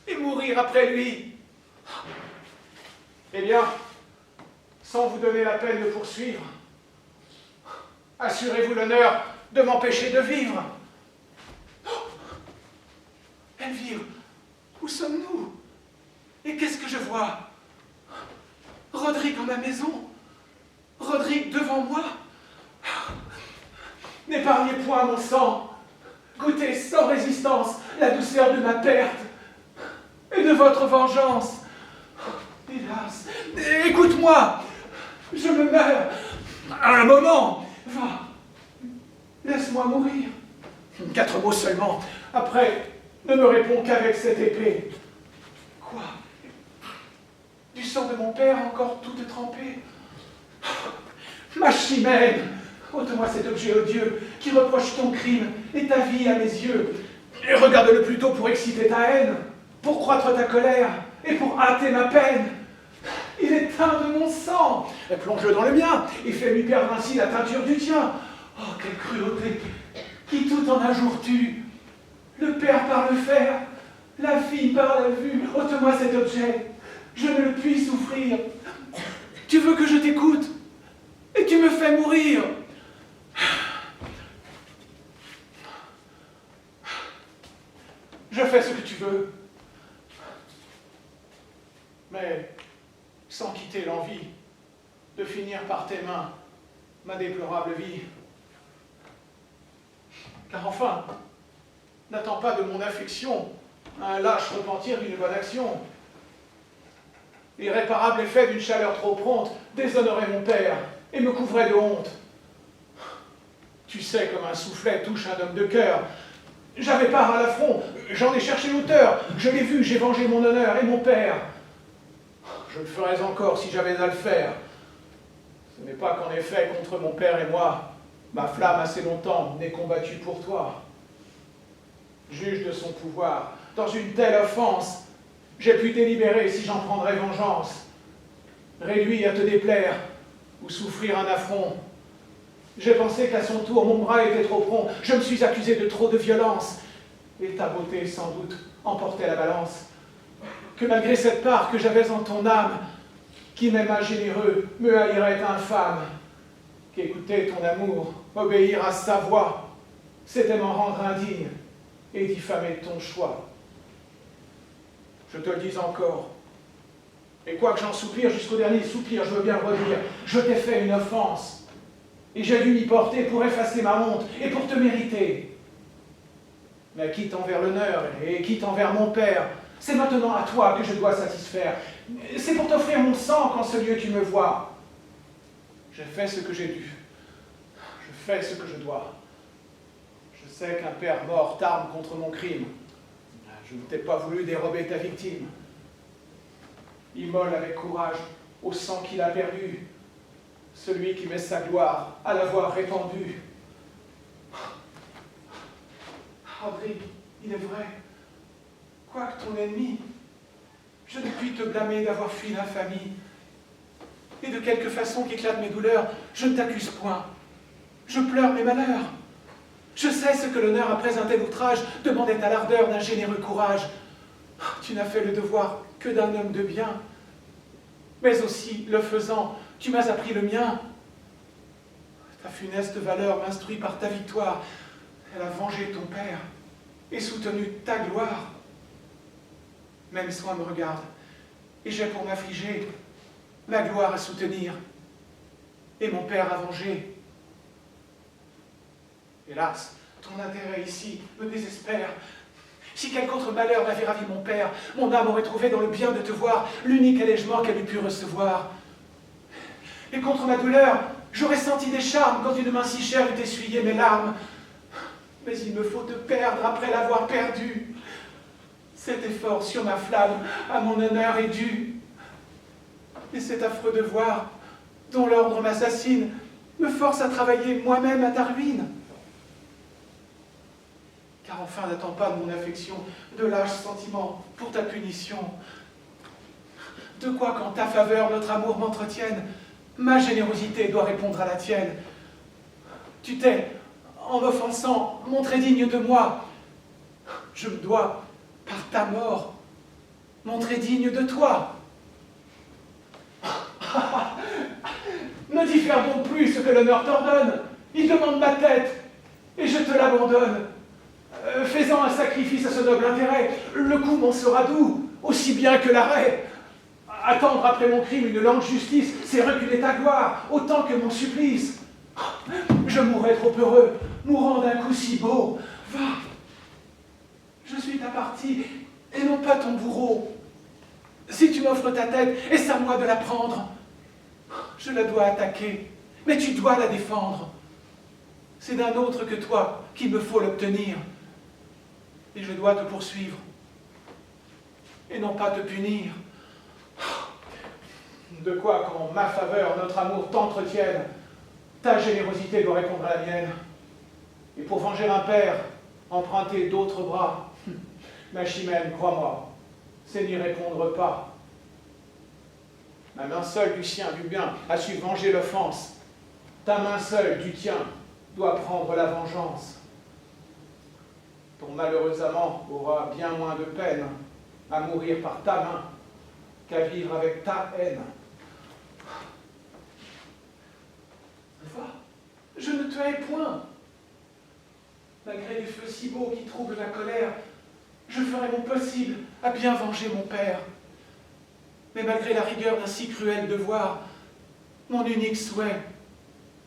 et mourir après lui. Eh bien, sans vous donner la peine de poursuivre, assurez-vous l'honneur de m'empêcher de vivre. Elvire, où sommes-nous? Et qu'est-ce que je vois? Rodrigue en ma maison, Rodrigue devant moi. N'épargnez point mon sang, goûtez sans résistance la douceur de ma perte et de votre vengeance. Hélas, écoute-moi, je me meurs. Un moment, va, laisse-moi mourir. 4 mots seulement. Après, ne me réponds qu'avec cette épée. Quoi? Du sang de mon père encore toute trempée? Ma chimène, ôte-moi cet objet odieux qui reproche ton crime et ta vie à mes yeux. Et regarde-le plutôt pour exciter ta haine. Pour croître ta colère et pour hâter ma peine. Il est teint de mon sang. Plonge-le dans le mien Et fais-lui perdre ainsi la teinture du tien. Oh, quelle cruauté, qui tout en un jour tue. Le père par le fer, la fille par la vue. Ôte-moi cet objet, je ne le puis souffrir. Tu veux que je t'écoute, et tu me fais mourir. Je fais ce que tu veux. Mais sans quitter l'envie de finir par tes mains ma déplorable vie. Car enfin, n'attends pas de mon affection un lâche repentir d'une bonne action. L'irréparable effet d'une chaleur trop prompte déshonorait mon père et me couvrait de honte. Tu sais comme un soufflet touche un homme de cœur. J'avais part à l'affront, j'en ai cherché l'auteur, je l'ai vu, j'ai vengé mon honneur et mon père. Je le ferais encore si j'avais à le faire. Ce n'est pas qu'en effet, contre mon père et moi, ma flamme assez longtemps n'ait combattu pour toi. Juge de son pouvoir, dans une telle offense, j'ai pu délibérer si j'en prendrais vengeance. Réduit à te déplaire ou souffrir un affront. J'ai pensé qu'à son tour, mon bras était trop prompt. Je me suis accusé de trop de violence. Et ta beauté, sans doute, emportait la balance. Que malgré cette part que j'avais en ton âme, qui m'aima généreux, me haïrait infâme. Qu'écouter ton amour, obéir à sa voix, c'était m'en rendre indigne et diffamer ton choix. Je te le dis encore, et quoique j'en soupire jusqu'au dernier soupir, je veux bien le redire, je t'ai fait une offense, et j'ai dû m'y porter pour effacer ma honte et pour te mériter. Mais quitte envers l'honneur et quitte envers mon père, c'est maintenant à toi que je dois satisfaire. C'est pour t'offrir mon sang qu'en ce lieu tu me vois. J'ai fait ce que j'ai dû. Je fais ce que je dois. Je sais qu'un père mort t'arme contre mon crime. Je ne t'ai pas voulu dérober ta victime. Immole avec courage au sang qu'il a perdu, celui qui met sa gloire à l'avoir répandu. Rodrigue, il est vrai, quoique ton ennemi, je ne puis te blâmer d'avoir fui l'infamie. Et de quelque façon qu'éclatent mes douleurs, je ne t'accuse point. Je pleure mes malheurs. Je sais ce que l'honneur après un tel outrage demandait à l'ardeur d'un généreux courage. Tu n'as fait le devoir que d'un homme de bien, mais aussi, le faisant, tu m'as appris le mien. Ta funeste valeur m'instruit par ta victoire. Elle a vengé ton père et soutenu ta gloire. Même soin me regarde, et j'ai pour m'affliger ma gloire à soutenir, et mon père à venger. Hélas, ton intérêt ici me désespère. Si quelque autre malheur n'avait ravi mon père, mon âme aurait trouvé dans le bien de te voir l'unique allègement qu'elle eût pu recevoir. Et contre ma douleur, j'aurais senti des charmes quand une main si chère eût essuyé mes larmes. Mais il me faut te perdre après l'avoir perdu. Cet effort sur ma flamme à mon honneur est dû. Et cet affreux devoir, dont l'ordre m'assassine, me force à travailler moi-même à ta ruine. Car enfin n'attends pas de mon affection de lâches sentiments pour ta punition. De quoi qu'en ta faveur notre amour m'entretienne, ma générosité doit répondre à la tienne. Tu t'es, en m'offensant, montré digne de moi. Je me dois, par ta mort, montrer digne de toi. Ne diffère donc plus ce que l'honneur t'ordonne. Il demande ma tête, et je te l'abandonne. Faisant un sacrifice à ce noble intérêt, le coup m'en sera doux, aussi bien que l'arrêt. Attendre après mon crime une lente justice, c'est reculer ta gloire, autant que mon supplice. Je mourrais trop heureux, mourant d'un coup si beau. Va, je suis ta partie, et non pas ton bourreau. Si tu m'offres ta tête, est-ce à moi de la prendre? Je la dois attaquer, mais tu dois la défendre. C'est d'un autre que toi qu'il me faut l'obtenir. Et je dois te poursuivre, et non pas te punir. De quoi qu'en ma faveur notre amour t'entretienne, ta générosité doit répondre à la mienne. Et pour venger un père, emprunter d'autres bras. Ma chimène, crois-moi, c'est n'y répondre pas. Ma main seule du sien du bien a su venger l'offense. Ta main seule du tien doit prendre la vengeance. Ton malheureux amant aura bien moins de peine à mourir par ta main qu'à vivre avec ta haine. Va, je ne te hais point. Malgré les feux si beaux qui troublent ma colère, je ferai mon possible à bien venger mon père. Mais malgré la rigueur d'un si cruel devoir, mon unique souhait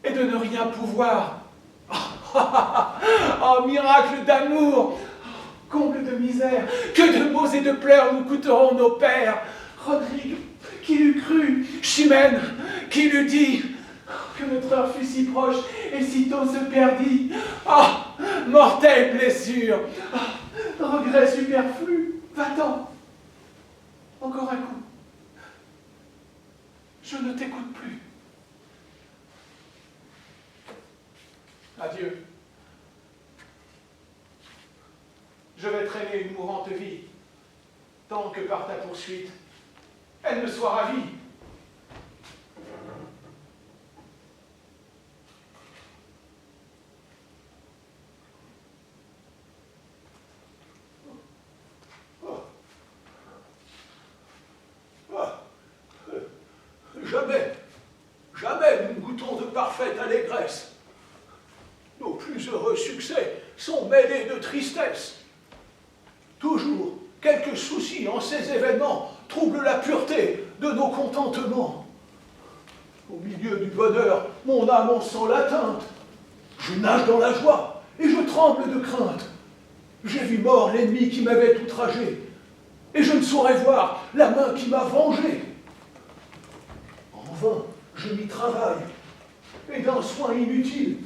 est de ne rien pouvoir. Oh, miracle d'amour! Comble de misère! Que de maux et de pleurs nous coûteront nos pères! Rodrigue, qui l'eût cru? Chimène, qui l'eût dit? Que notre heure fut si proche et si tôt se perdit! Ah! Mortelle blessure! Ah, regret superflu! Va-t'en! Encore un coup. Je ne t'écoute plus. Adieu. Je vais traîner une mourante vie, tant que par ta poursuite, elle me soit ravie. Jamais nous ne goûtons de parfaite allégresse. Nos plus heureux succès sont mêlés de tristesse. Toujours, quelques soucis en ces événements troublent la pureté de nos contentements. Au milieu du bonheur, mon âme en sent l'atteinte. Je nage dans la joie et je tremble de crainte. J'ai vu mort l'ennemi qui m'avait outragé, et je ne saurais voir la main qui m'a vengé. En vain, je m'y travaille, et d'un soin inutile.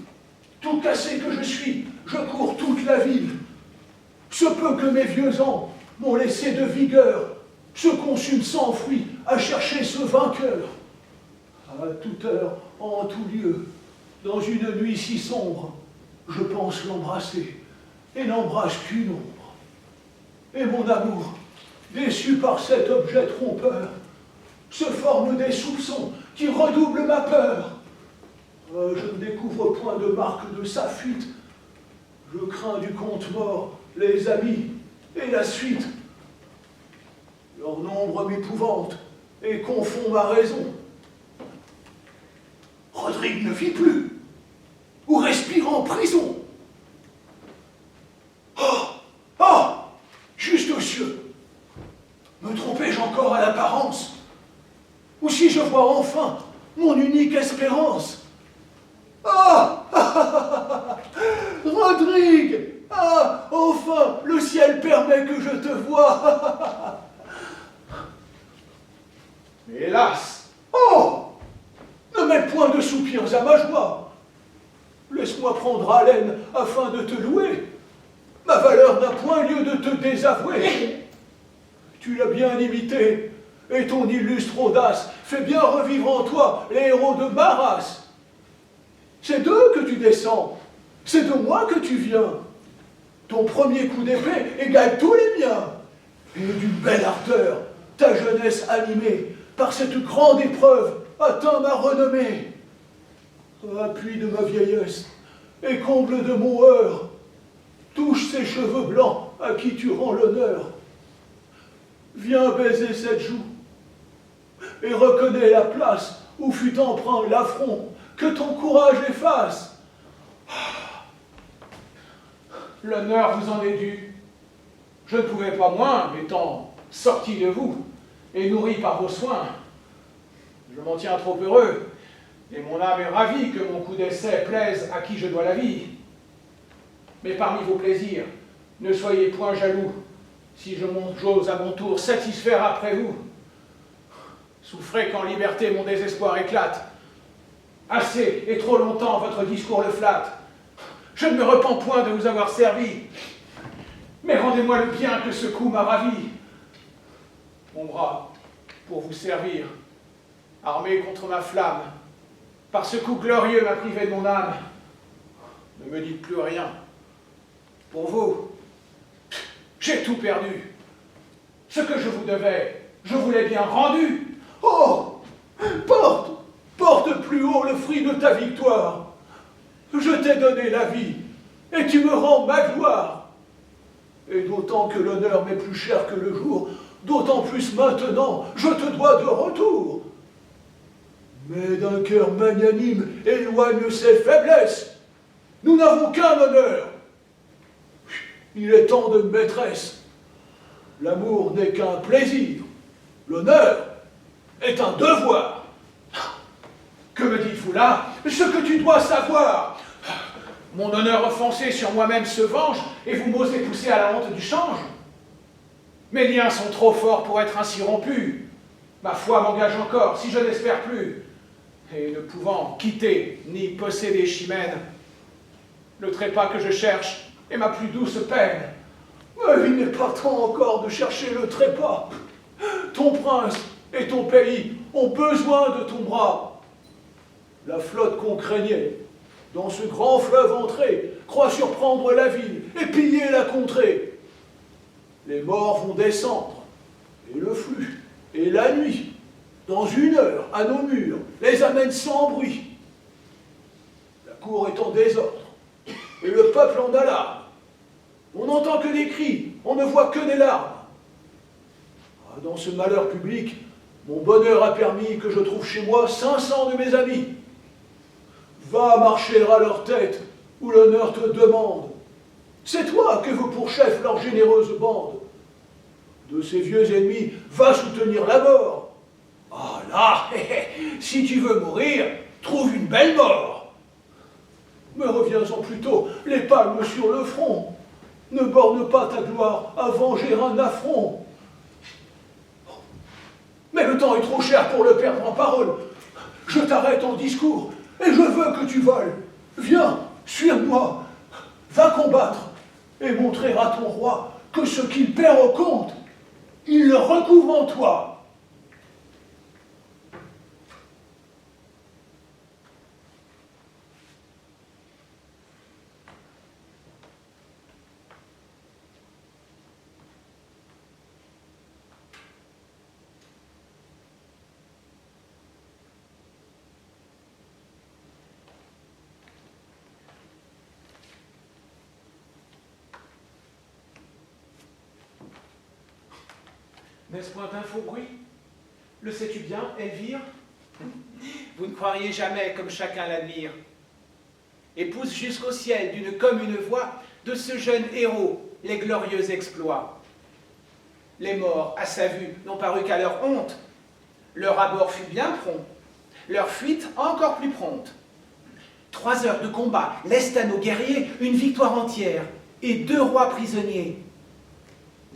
Tout cassé que je suis, je cours toute la ville. Ce peu que mes vieux ans m'ont laissé de vigueur se consume sans fruit à chercher ce vainqueur. À toute heure, en tout lieu, dans une nuit si sombre, je pense l'embrasser et n'embrasse qu'une ombre. Et mon amour, déçu par cet objet trompeur, se forme des soupçons qui redoublent ma peur. Je ne découvre point de marque de sa fuite. Je crains du compte mort les amis et la suite. Leur nombre m'épouvante et confond ma raison. Rodrigue ne vit plus, ou respire en prison. Oh, oh, juste aux cieux, me trompais-je encore à l'apparence? Ou si je vois enfin mon unique espérance? Ah, Rodrigue! Ah, enfin, le ciel permet que je te voie. Hélas! Oh! Ne mets point de soupirs à ma joie. Laisse-moi prendre haleine afin de te louer. Ma valeur n'a point lieu de te désavouer. Tu l'as bien imité, et ton illustre audace fait bien revivre en toi les héros de ma race. C'est d'eux que tu descends, c'est de moi que tu viens. Ton premier coup d'épée égale tous les miens. Et d'une belle ardeur, ta jeunesse animée par cette grande épreuve atteint ma renommée. Appui de ma vieillesse et comble de mon heurt, touche ces cheveux blancs à qui tu rends l'honneur. Viens baiser cette joue et reconnais la place où fut empreint l'affront que ton courage efface. L'honneur vous en est dû. Je ne pouvais pas moins, étant sorti de vous et nourri par vos soins. Je m'en tiens trop heureux, et mon âme est ravie que mon coup d'essai plaise à qui je dois la vie. Mais parmi vos plaisirs, ne soyez point jaloux, si j'ose à mon tour satisfaire après vous. Souffrez qu'en liberté mon désespoir éclate. Assez et trop longtemps votre discours le flatte. Je ne me repens point de vous avoir servi, mais rendez-moi le bien que ce coup m'a ravi. Mon bras, pour vous servir, armé contre ma flamme, par ce coup glorieux m'a privé de mon âme. Ne me dites plus rien. Pour vous, j'ai tout perdu. Ce que je vous devais, je vous l'ai bien rendu. Oh! Porte plus haut le fruit de ta victoire. Je t'ai donné la vie, et tu me rends ma gloire. Et d'autant que l'honneur m'est plus cher que le jour, d'autant plus maintenant, je te dois de retour. Mais d'un cœur magnanime éloigne ses faiblesses. Nous n'avons qu'un honneur. Il est temps de maîtresse. L'amour n'est qu'un plaisir. L'honneur est un devoir. Que me dites-vous là? Ce que tu dois savoir. Mon honneur offensé sur moi-même se venge, et vous m'osez pousser à la honte du change. Mes liens sont trop forts pour être ainsi rompus. Ma foi m'engage encore, si je n'espère plus. Et ne pouvant quitter ni posséder Chimène, le trépas que je cherche est ma plus douce peine. Mais il n'est pas temps encore de chercher le trépas. Ton prince et ton pays ont besoin de ton bras. La flotte qu'on craignait, dans ce grand fleuve entré, croit surprendre la ville et piller la contrée. Les morts vont descendre, et le flux, et la nuit, dans une heure, à nos murs, les amènent sans bruit. La cour est en désordre, et le peuple en alarme. On n'entend que des cris, on ne voit que des larmes. Dans ce malheur public, mon bonheur a permis que je trouve chez moi 500 de mes amis. Va marcher à leur tête, où l'honneur te demande. C'est toi que veut pour chef leur généreuse bande. De ces vieux ennemis, va soutenir la mort. Ah là, si tu veux mourir, trouve une belle mort. Mais reviens-en plutôt, les palmes sur le front. Ne borne pas ta gloire à venger un affront. Mais le temps est trop cher pour le perdre en paroles. Je t'arrête en discours. et je veux que tu voles. Viens, suis-moi, va combattre, et montrer à ton roi que ce qu'il perd au compte, il le recouvre en toi. N'est-ce point un faux bruit? Le sais-tu bien, Elvire? Vous ne croiriez jamais comme chacun l'admire. Et pousse jusqu'au ciel d'une commune voix de ce jeune héros les glorieux exploits. Les morts, à sa vue, n'ont paru qu'à leur honte. Leur abord fut bien prompt, leur fuite encore plus prompte. 3 heures de combat laissent à nos guerriers une victoire entière et 2 rois prisonniers.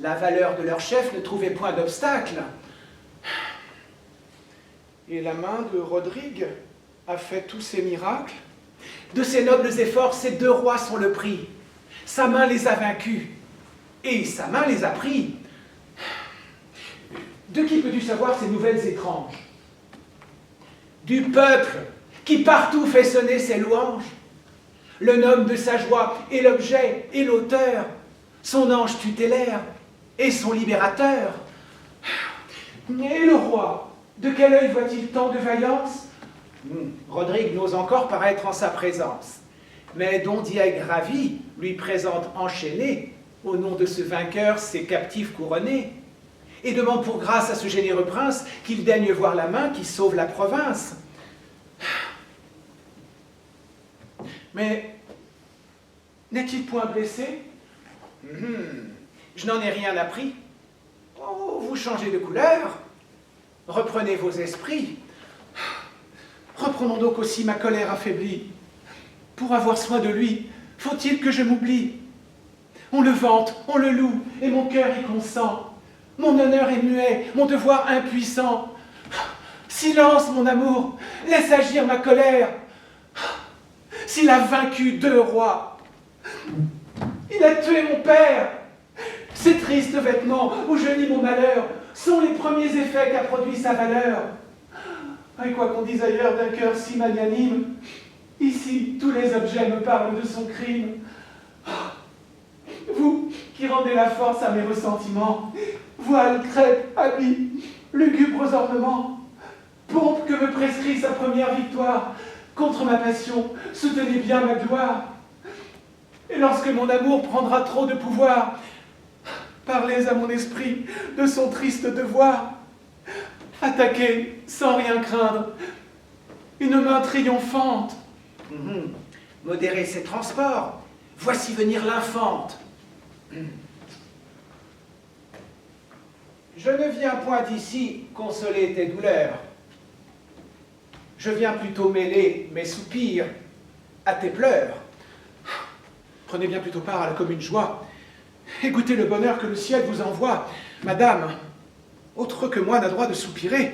La valeur de leur chef ne trouvait point d'obstacle. Et la main de Rodrigue a fait tous ces miracles. De ces nobles efforts, ces 2 rois sont le prix. Sa main les a vaincus, et sa main les a pris. De qui peux-tu savoir ces nouvelles étranges? Du peuple, qui partout fait sonner ses louanges. Le nomme de sa joie, et l'objet, et l'auteur, son ange tutélaire, et son libérateur. Et le roi, de quel œil voit-il tant de vaillance? Rodrigue n'ose encore paraître en sa présence, mais Don Diègue ravi lui présente enchaîné, au nom de ce vainqueur, ses captifs couronnés, et demande pour grâce à ce généreux prince qu'il daigne voir la main qui sauve la province. Mais n'est-il point blessé? Je n'en ai rien appris. Oh, vous changez de couleur. Reprenez vos esprits. Reprenons donc aussi ma colère affaiblie. Pour avoir soin de lui, faut-il que je m'oublie? On le vante, on le loue, et mon cœur y consent. Mon honneur est muet, mon devoir impuissant. Silence, mon amour, laisse agir ma colère. S'il a vaincu 2 rois, il a tué mon père. Ces tristes vêtements où je lis mon malheur sont les premiers effets qu'a produit sa valeur. Et quoi qu'on dise ailleurs d'un cœur si magnanime, ici tous les objets me parlent de son crime. Vous qui rendez la force à mes ressentiments, voiles, crêpes, habits, lugubres ornements, pompe que me prescrit sa première victoire, contre ma passion, soutenez bien ma gloire. Et lorsque mon amour prendra trop de pouvoir, parlez à mon esprit de son triste devoir. Attaquez sans rien craindre, une main triomphante. Modérez ses transports, voici venir l'infante. Je ne viens point ici consoler tes douleurs. Je viens plutôt mêler mes soupirs à tes pleurs. Prenez bien plutôt part à la commune joie et goûtez le bonheur que le ciel vous envoie. Madame, autre que moi n'a droit de soupirer.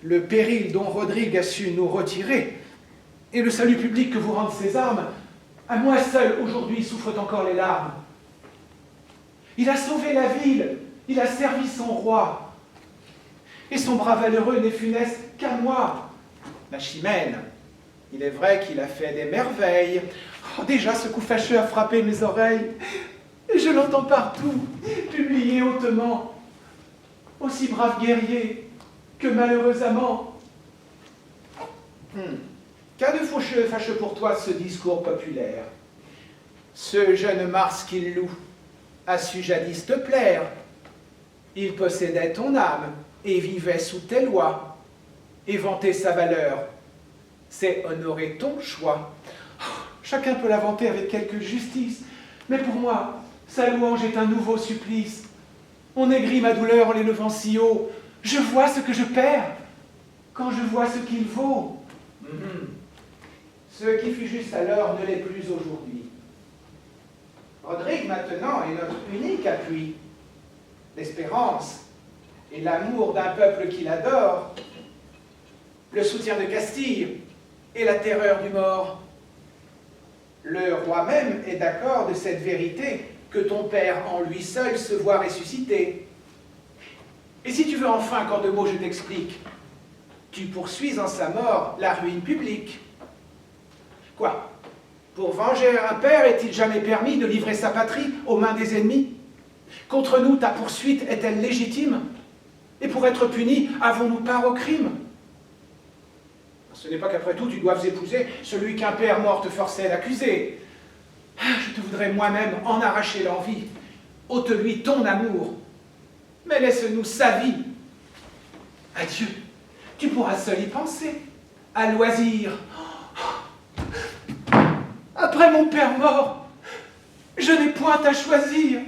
Le péril dont Rodrigue a su nous retirer et le salut public que vous rendent ses armes, à moi seul aujourd'hui souffrent encore les larmes. Il a sauvé la ville, il a servi son roi, et son bras valeureux n'est funeste qu'à moi. Ma Chimène, il est vrai qu'il a fait des merveilles. Oh, déjà ce coup fâcheux a frappé mes oreilles, et je l'entends partout, publié hautement. Aussi brave guerrier que malheureux amant. Qu'a de fâcheux pour toi ce discours populaire? Ce jeune Mars qu'il loue a su jadis te plaire. Il possédait ton âme et vivait sous tes lois. Et vanter sa valeur, c'est honorer ton choix. Chacun peut la vanter avec quelque justice, mais pour moi, sa louange est un nouveau supplice. On aigrit ma douleur en l'élevant si haut. Je vois ce que je perds quand je vois ce qu'il vaut. Ce qui fut juste alors ne l'est plus aujourd'hui. Rodrigue, maintenant, est notre unique appui. L'espérance et l'amour d'un peuple qui l'adore. Le soutien de Castille et la terreur du mort. Le roi même est d'accord de cette vérité que ton père en lui seul se voit ressusciter. Et si tu veux enfin qu'en 2 mots je t'explique, tu poursuis en sa mort la ruine publique. Quoi? Pour venger un père, est-il jamais permis de livrer sa patrie aux mains des ennemis? Contre nous, ta poursuite est-elle légitime? Et pour être puni, avons-nous part au crime? Ce n'est pas qu'après tout tu doives épouser celui qu'un père mort te forçait d'accuser. Je te voudrais moi-même en arracher l'envie. Ôte-lui ton amour, mais laisse-nous sa vie. Adieu, tu pourras seul y penser, à loisir. Après mon père mort, je n'ai point à choisir.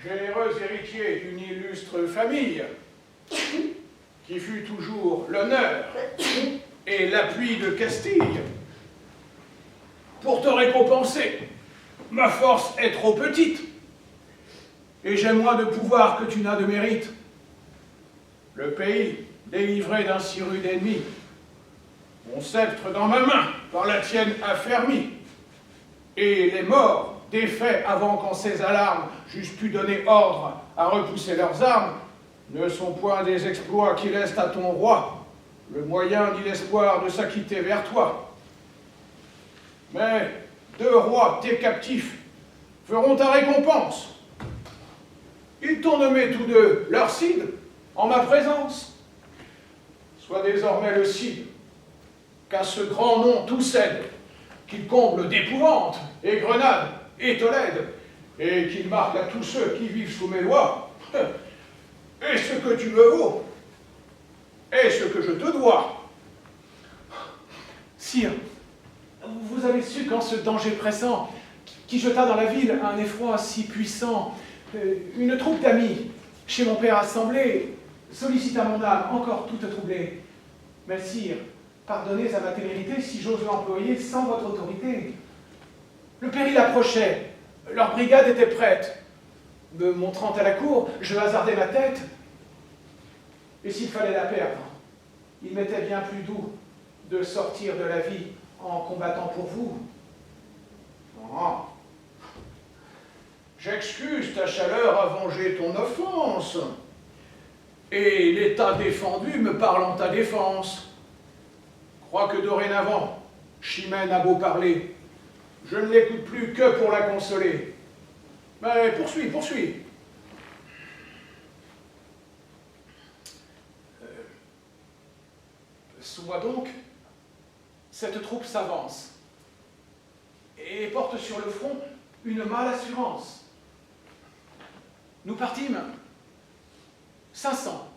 Généreux héritier d'une illustre famille, qui fut toujours l'honneur et l'appui de Castille. Pour te récompenser, ma force est trop petite, et j'ai moins de pouvoir que tu n'as de mérite. Le pays, délivré d'un si rude ennemi, mon sceptre dans ma main, par la tienne affermi, et les morts, défaits avant qu'en ces alarmes j'eusse pu donner ordre à repousser leurs armes, ne sont point des exploits qui laissent à ton roi le moyen ni l'espoir de s'acquitter vers toi. Mais 2 rois, tes captifs, feront ta récompense. Ils t'ont nommé tous 2 leur Cid en ma présence. Sois désormais le Cid, qu'à ce grand nom tout cède, qu'il comble d'épouvante et Grenade et Tolède, et qu'il marque à tous ceux qui vivent sous mes lois. Et ce que tu me vaux, et ce que je te dois. Sire, vous avez su qu'en ce danger pressant, qui jeta dans la ville un effroi si puissant, une troupe d'amis, chez mon père assemblée, sollicita mon âme, encore toute troublée. Mais sire, pardonnez à ma témérité si j'ose l'employer sans votre autorité. Le péril approchait, leur brigade était prête. Me montrant à la cour, je hasardai ma tête. Et s'il fallait la perdre, il m'était bien plus doux de sortir de la vie en combattant pour vous. Non. J'excuse ta chaleur à venger ton offense, et l'état défendu me parle en ta défense. Crois que dorénavant, Chimène a beau parler, je ne l'écoute plus que pour la consoler. Mais poursuis, poursuis. Sous moi donc, cette troupe s'avance et porte sur le front une mâle assurance. Nous partîmes 500,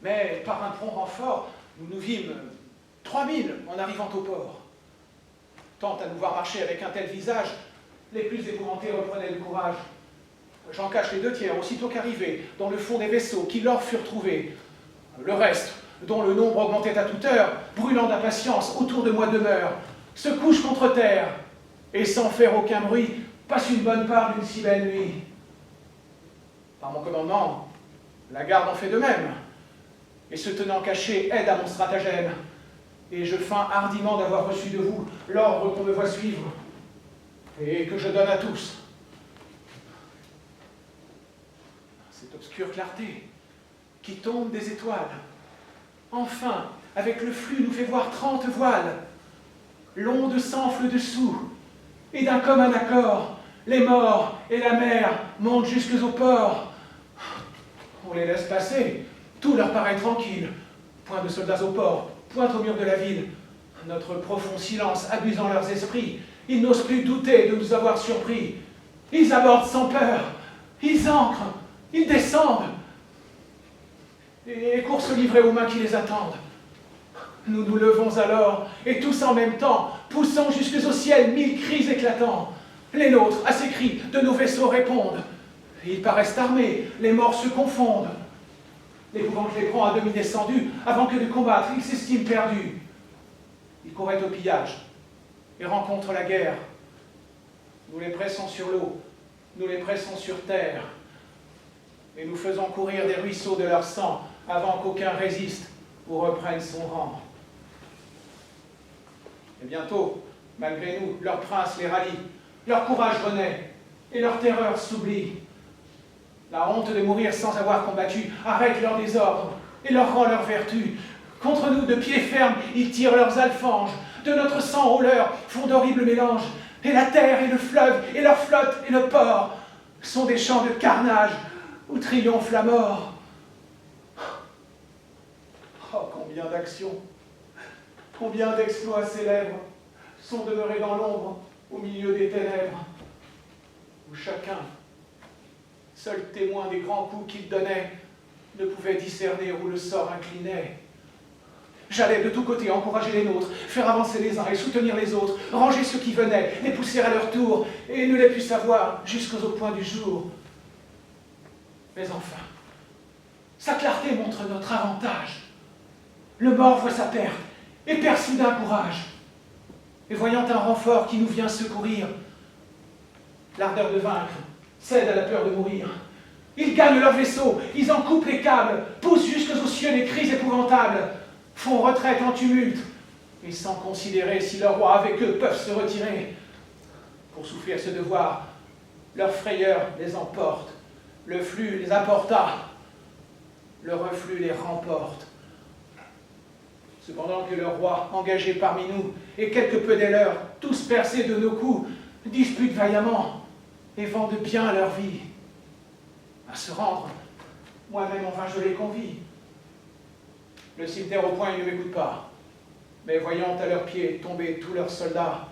mais par un prompt renfort, nous nous vîmes 3000 en arrivant au port. Tant à nous voir marcher avec un tel visage, les plus épouvantés reprenaient le courage. J'en cache les 2 tiers, aussitôt qu'arrivés, dans le fond des vaisseaux qui lors furent trouvés. Le reste, dont le nombre augmentait à toute heure, brûlant d'impatience, autour de moi demeure, se couche contre terre, et sans faire aucun bruit, passe une bonne part d'une si belle nuit. Par mon commandement, la garde en fait de même, et se tenant caché aide à mon stratagème, et je feins hardiment d'avoir reçu de vous l'ordre qu'on me voit suivre, et que je donne à tous. Cette obscure clarté qui tombe des étoiles, enfin, avec le flux, nous fait voir 30 voiles. L'onde s'enfle dessous, et d'un commun accord, les morts et la mer montent jusque au port. On les laisse passer, tout leur paraît tranquille. Point de soldats au port, point au mur de la ville. Notre profond silence abusant leurs esprits, ils n'osent plus douter de nous avoir surpris. Ils abordent sans peur, ils ancrent, ils descendent, et courent se livrer aux mains qui les attendent. Nous nous levons alors, et tous en même temps, poussant jusque au ciel 1000 cris éclatants. Les nôtres, à ces cris, de nos vaisseaux répondent. Ils paraissent armés, les morts se confondent. L'épouvante les prend à demi descendus, avant que de combattre, ils s'estiment perdus. Ils couraient au pillage, et rencontrent la guerre. Nous les pressons sur l'eau, nous les pressons sur terre. et nous faisons courir des ruisseaux de leur sang avant qu'aucun résiste ou reprenne son rang. Et bientôt, malgré nous, leur prince les rallie, leur courage renaît et leur terreur s'oublie. La honte de mourir sans avoir combattu arrête leur désordre et leur rend leur vertu. Contre nous, de pied ferme, ils tirent leurs alfanges. De notre sang au leur font d'horribles mélanges. Et la terre et le fleuve et leur flotte et le port sont des champs de carnage où triomphe la mort. Oh, combien d'actions, combien d'exploits célèbres sont demeurés dans l'ombre au milieu des ténèbres, où chacun, seul témoin des grands coups qu'il donnait, ne pouvait discerner où le sort inclinait. J'allais de tous côtés encourager les nôtres, faire avancer les uns et soutenir les autres, ranger ceux qui venaient, les pousser à leur tour, et ne les put savoir jusqu'au point du jour. Mais enfin, sa clarté montre notre avantage. Le mort voit sa perte et perd soudain courage. Et voyant un renfort qui nous vient secourir, l'ardeur de vaincre cède à la peur de mourir. Ils gagnent leur vaisseau, ils en coupent les câbles, poussent jusqu'aux cieux les cris épouvantables, font retraite en tumulte, et sans considérer si leurs rois avec eux peuvent se retirer. Pour souffrir ce devoir, leur frayeur les emporte, le flux les apporta, le reflux les remporte. Cependant que le roi, engagé parmi nous, et quelque peu des leurs, tous percés de nos coups, disputent vaillamment et vendent bien leur vie. À se rendre, moi-même en vain je les convie. Le cimetière au point, ils ne m'écoutent pas, mais voyant à leurs pieds tomber tous leurs soldats,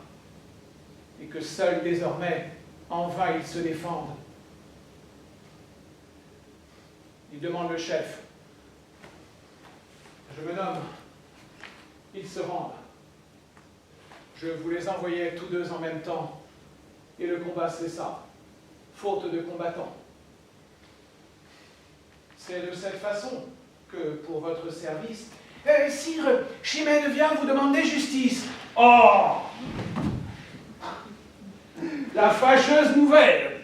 et que seuls désormais, en vain ils se défendent, ils demandent le chef. Je me nomme. Ils se rendent. Je vous les envoyais tous deux en même temps, et le combat cessa, faute de combattants. C'est de cette façon que, pour votre service, sire, Chimène vient vous demander justice. Oh! La fâcheuse nouvelle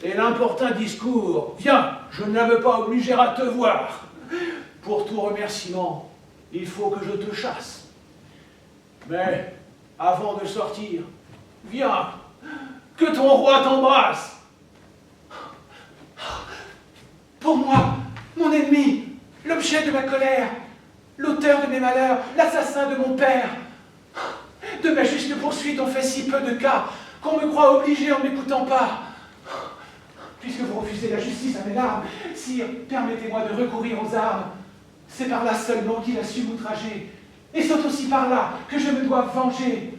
et l'importun discours. Viens, je ne l'avais pas obligé à te voir. Pour tout remerciement, il faut que je te chasse. Mais, avant de sortir, viens, que ton roi t'embrasse. Pour moi, mon ennemi, l'objet de ma colère, l'auteur de mes malheurs, l'assassin de mon père. De ma juste poursuite, on fait si peu de cas qu'on me croit obligé en ne m'écoutant pas. Puisque vous refusez la justice à mes larmes, sire, permettez-moi de recourir aux armes. C'est par là seulement qu'il a su m'outrager. Et c'est aussi par là que je me dois venger.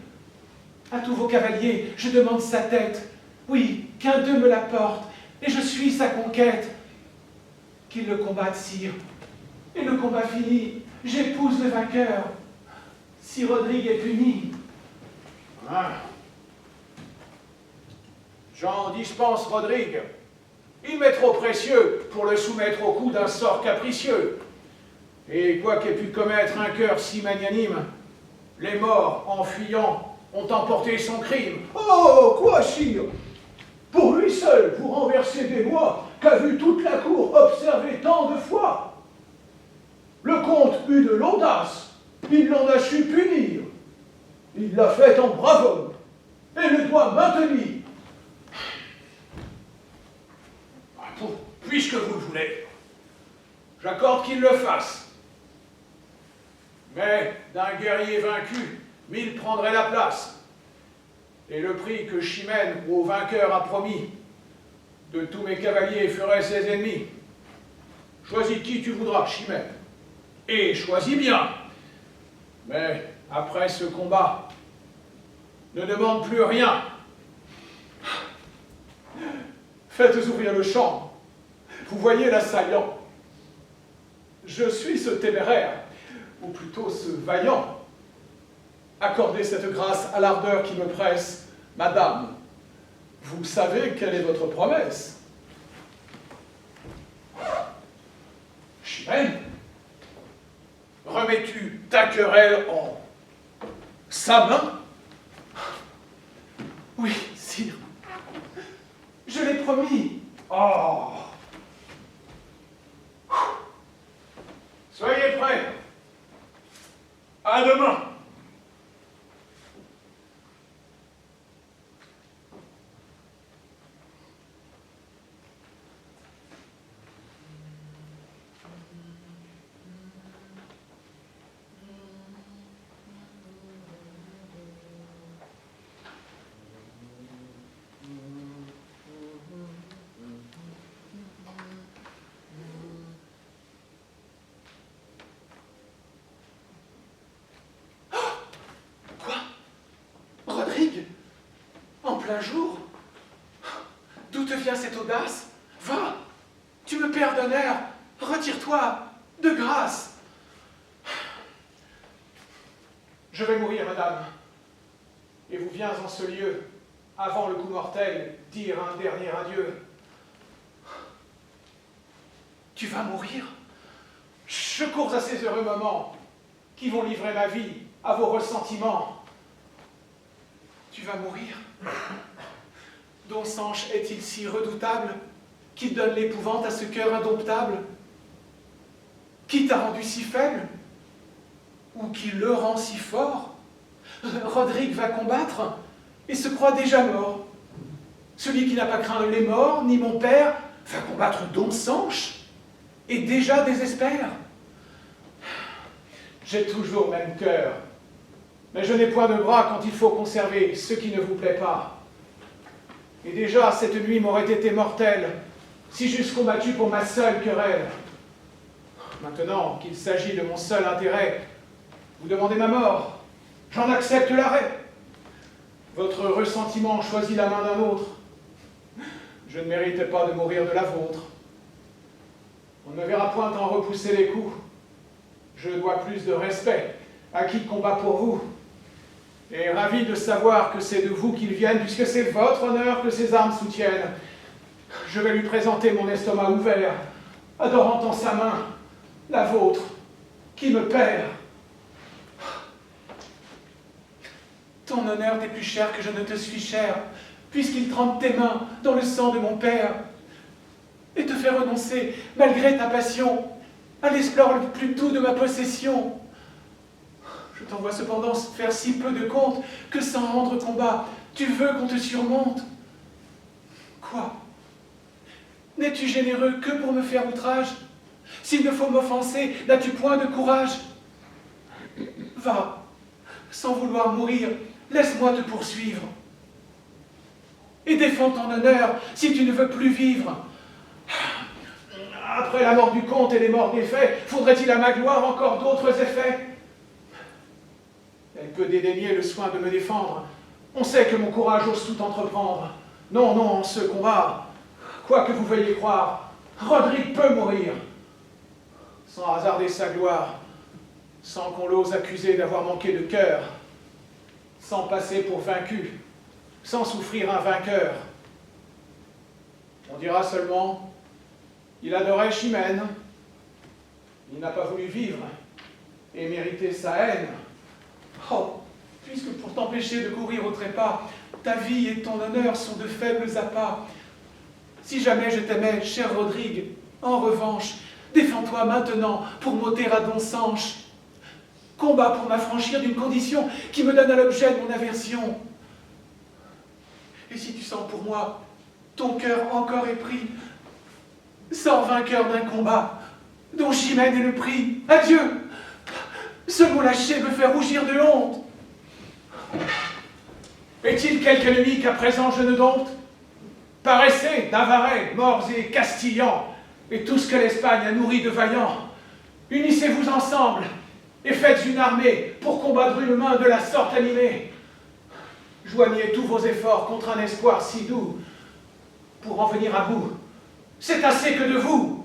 À tous vos cavaliers, je demande sa tête. Oui, qu'un d'eux me l'apporte, et je suis sa conquête. Qu'ils le combattent, sire. Et le combat fini, j'épouse le vainqueur. Si Rodrigue est puni. Hein? J'en dispense Rodrigue. Il m'est trop précieux pour le soumettre au coup d'un sort capricieux. Et quoi qu'ait pu commettre un cœur si magnanime, les morts, en fuyant, ont emporté son crime. Oh, quoi, sire? Pour lui seul, vous renversez des lois qu'a vu toute la cour observer tant de fois. Le comte eut de l'audace, il l'en a su punir. Il l'a fait en brave homme, et le doit maintenir. Puisque vous le voulez, j'accorde qu'il le fasse. Mais d'un guerrier vaincu, 1000 prendraient la place. Et le prix que Chimène au vainqueur a promis, de tous mes cavaliers ferait ses ennemis. Choisis qui tu voudras, Chimène. Et choisis bien. Mais après ce combat, ne demande plus rien. Faites ouvrir le champ. Vous voyez l'assaillant. Je suis ce téméraire, ou plutôt ce vaillant. Accordez cette grâce à l'ardeur qui me presse. Madame, vous savez quelle est votre promesse. Chimène, remets-tu ta querelle en sa main? Oui, sire. Je l'ai promis. Oh, plein jour? D'où te vient cette audace? Va! Tu me perds d'honneur! Retire-toi! De grâce! Je vais mourir, madame. Et vous viens en ce lieu, avant le coup mortel, dire un dernier adieu. Tu vas mourir? Je cours à ces heureux moments qui vont livrer ma vie à vos ressentiments. Tu vas mourir? Don Sanche est-il si redoutable qu'il donne l'épouvante à ce cœur indomptable? Qui t'a rendu si faible? Ou qui le rend si fort? Rodrigue va combattre et se croit déjà mort. Celui qui n'a pas craint les morts, ni mon père, va combattre Don Sanche et déjà désespère. J'ai toujours même cœur, mais je n'ai point de bras quand il faut conserver ce qui ne vous plaît pas. Et déjà, cette nuit m'aurait été mortelle, si j'eusse combattu pour ma seule querelle. Maintenant qu'il s'agit de mon seul intérêt, vous demandez ma mort, j'en accepte l'arrêt. Votre ressentiment choisit la main d'un autre. Je ne méritais pas de mourir de la vôtre. On ne me verra point en repousser les coups. Je dois plus de respect à qui combat pour vous. Et ravi de savoir que c'est de vous qu'ils viennent, puisque c'est votre honneur que ces armes soutiennent. Je vais lui présenter mon estomac ouvert, adorant en sa main la vôtre qui me perd. Ton honneur t'est plus cher que je ne te suis cher, puisqu'il trempe tes mains dans le sang de mon père, et te fait renoncer, malgré ta passion, à l'espoir le plus doux de ma possession. Je t'en vois cependant faire si peu de compte que sans rendre combat, tu veux qu'on te surmonte. Quoi? N'es-tu généreux que pour me faire outrage? S'il ne faut m'offenser, n'as-tu point de courage? Va, sans vouloir mourir, laisse-moi te poursuivre. Et défends ton honneur si tu ne veux plus vivre. Après la mort du comte et les morts des faits, faudrait-il à ma gloire encore d'autres effets? Elle peut dédaigner le soin de me défendre. On sait que mon courage ose tout entreprendre. Non, non, ce combat, quoi que vous veuillez croire, Rodrigue peut mourir, sans hasarder sa gloire, sans qu'on l'ose accuser d'avoir manqué de cœur, sans passer pour vaincu, sans souffrir un vainqueur. On dira seulement, il adorait Chimène, il n'a pas voulu vivre et mériter sa haine. Oh, puisque pour t'empêcher de courir au trépas, ta vie et ton honneur sont de faibles appâts. Si jamais je t'aimais, cher Rodrigue, en revanche, défends-toi maintenant pour m'ôter à Don Sanche. Combat pour m'affranchir d'une condition qui me donne à l'objet de mon aversion. Et si tu sens pour moi ton cœur encore épris, sors vainqueur d'un combat dont Chimène est le prix. Adieu! Ce mot lâché me fait rougir de honte. Est-il quelque ennemi qu'à présent je ne dompte? Paraissez, Navarrais, morts et Castillans, et tout ce que l'Espagne a nourri de vaillants. Unissez-vous ensemble, et faites une armée pour combattre une main de la sorte animée. Joignez tous vos efforts contre un espoir si doux, pour en venir à bout. C'est assez que de vous.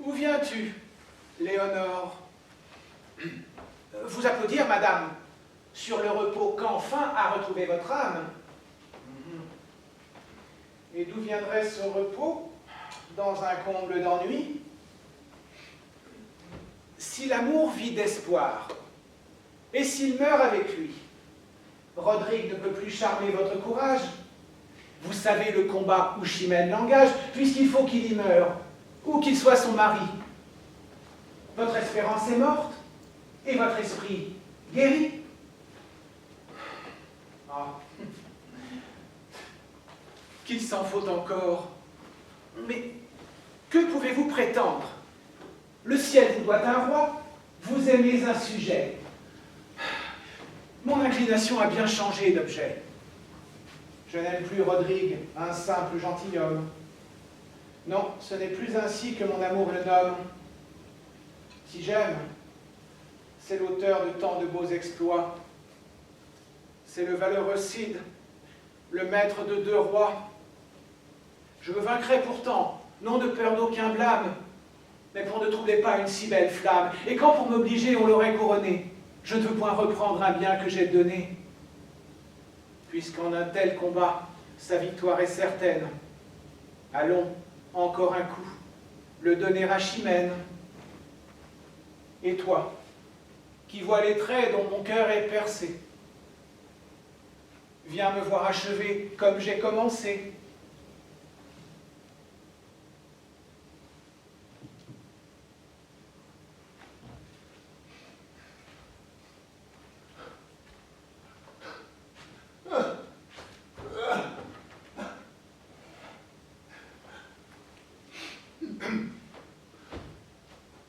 Où viens-tu, Léonore? Vous applaudir, madame, sur le repos qu'enfin a retrouvé votre âme. Et d'où viendrait ce repos, dans un comble d'ennui? Si l'amour vit d'espoir, et s'il meurt avec lui, Rodrigue ne peut plus charmer votre courage. Vous savez le combat où Chimène l'engage, puisqu'il faut qu'il y meure, ou qu'il soit son mari. Votre espérance est morte, et votre esprit guéri. Ah. Qu'il s'en faut encore. Mais que pouvez-vous prétendre? Le ciel vous doit un roi, vous aimez un sujet. Mon inclination a bien changé d'objet. Je n'aime plus Rodrigue, un simple gentilhomme. Non, ce n'est plus ainsi que mon amour le nomme. Si j'aime, c'est l'auteur de tant de beaux exploits. C'est le valeureux Cid, le maître de 2 rois. Je le vaincrai pourtant, non de peur d'aucun blâme, mais pour ne troubler pas une si belle flamme. Et quand pour m'obliger on l'aurait couronné, je ne veux point reprendre un bien que j'ai donné. Puisqu'en un tel combat, sa victoire est certaine. Allons, encore un coup, le donner à Chimène. Et toi, qui vois les traits dont mon cœur est percé, viens me voir achever comme j'ai commencé.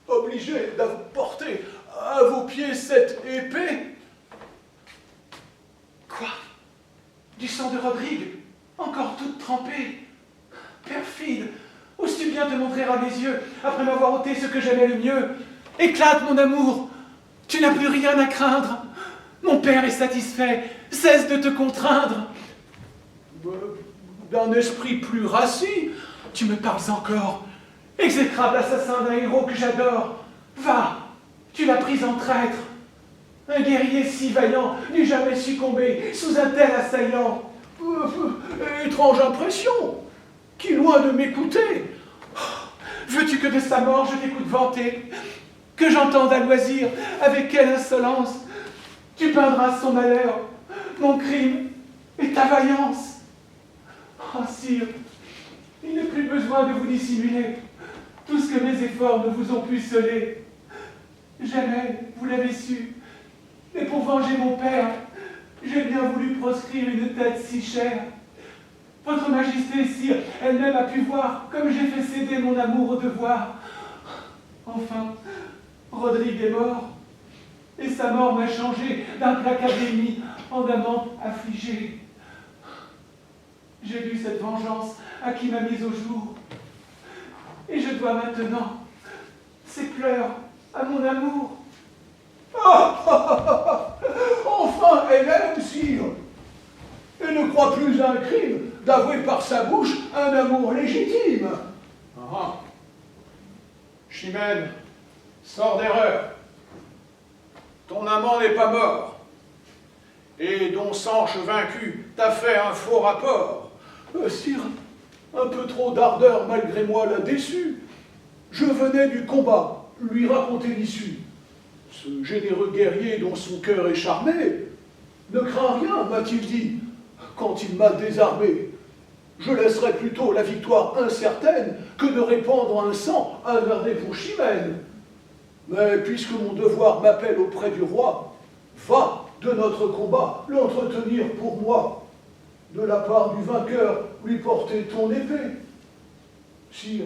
Obligé d'apporter à vos pieds cette épée? Quoi? Du sang de Rodrigue, encore toute trempée? Perfide, oses-tu bien te montrer à mes yeux, après m'avoir ôté ce que j'aimais le mieux? Éclate, mon amour, tu n'as plus rien à craindre. Mon père est satisfait, cesse de te contraindre. D'un esprit plus rassis, Tu me parles encore, exécrable assassin d'un héros que j'adore. Va, tu l'as pris en traître. Un guerrier si vaillant n'eût jamais succombé sous un tel assaillant. Étrange impression, qui loin de m'écouter. Veux-tu que de sa mort je t'écoute vanter, que j'entende à loisir avec quelle insolence tu peindras son malheur, mon crime et ta vaillance? Oh, sire, il n'est plus besoin de vous dissimuler tout ce que mes efforts ne vous ont pu sceller. Jamais, vous l'avez su, mais pour venger mon père, j'ai bien voulu proscrire une tête si chère. Votre Majesté, sire, elle-même a pu voir comme j'ai fait céder mon amour au devoir. Enfin, Rodrigue est mort, et sa mort m'a changé d'implacable ennemi en amant affligé. J'ai dû cette vengeance à qui m'a mis au jour, et je dois maintenant ces pleurs à mon amour. Enfin, elle aime, sire, et ne croit plus à un crime d'avouer par sa bouche un amour légitime. Ah. Chimène, sors d'erreur. Ton amant n'est pas mort, et dont Sanche vaincu t'a fait un faux rapport. Sire, un peu trop d'ardeur malgré moi l'a déçu. Je venais du combat lui raconter l'issue. Ce généreux guerrier dont son cœur est charmé ne craint rien, m'a-t-il dit, quand il m'a désarmé. Je laisserai plutôt la victoire incertaine que de répandre un sang hasardé pour Chimène. Mais puisque mon devoir m'appelle auprès du roi, va de notre combat l'entretenir pour moi. De la part du vainqueur, lui porter ton épée. Sire,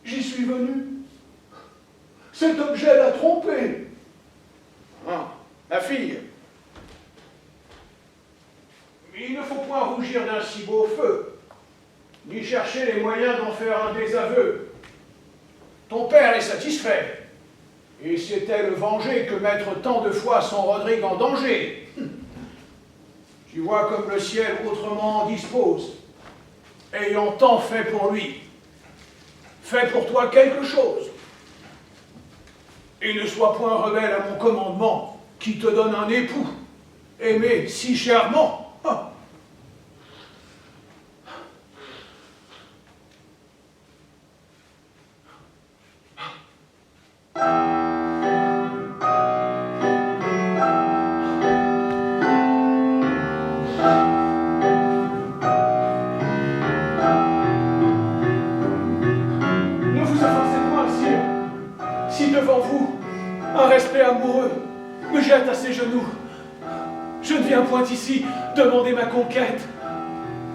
j'y suis venu. Cet objet l'a trompé. Ah, ma fille, il ne faut point rougir d'un si beau feu, ni chercher les moyens d'en faire un désaveu. Ton père est satisfait, et c'était le venger que mettre tant de fois son Rodrigue en danger. Tu vois comme le ciel autrement en dispose, ayant tant fait pour lui. Fais pour toi quelque chose, et ne sois point rebelle à mon commandement, qui te donne un époux, aimé si chèrement. Ah. Ne vous offensez point, sire. Si devant vous, un respect amoureux me jette à ses genoux, je ne viens point ici demander ma conquête.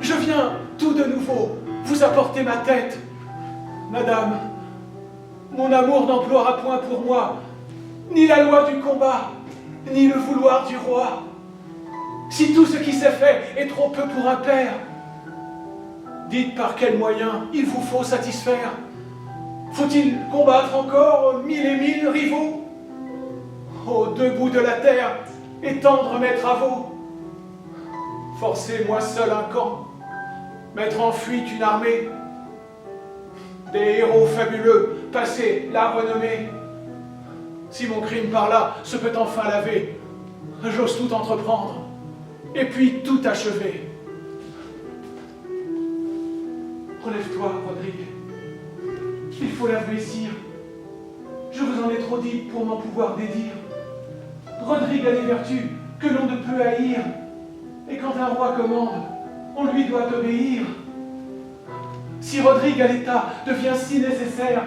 Je viens tout de nouveau vous apporter ma tête. Madame, mon amour n'emploiera point pour moi ni la loi du combat, ni le vouloir du roi. Si tout ce qui s'est fait est trop peu pour un père, dites par quels moyens il vous faut satisfaire. Faut-il combattre encore 1000 et 1000 rivaux? Aux deux bouts de la terre, étendre mes travaux. Forcez-moi seul un camp, mettre en fuite une armée. Des héros fabuleux, passer la renommée. Si mon crime par là se peut enfin laver, j'ose tout entreprendre, et puis tout achever. Relève-toi, Rodrigue. Il faut l'avouer, sire. Je vous en ai trop dit pour m'en pouvoir dédire. Rodrigue a des vertus que l'on ne peut haïr, et quand un roi commande, on lui doit obéir. Si Rodrigue à l'État devient si nécessaire,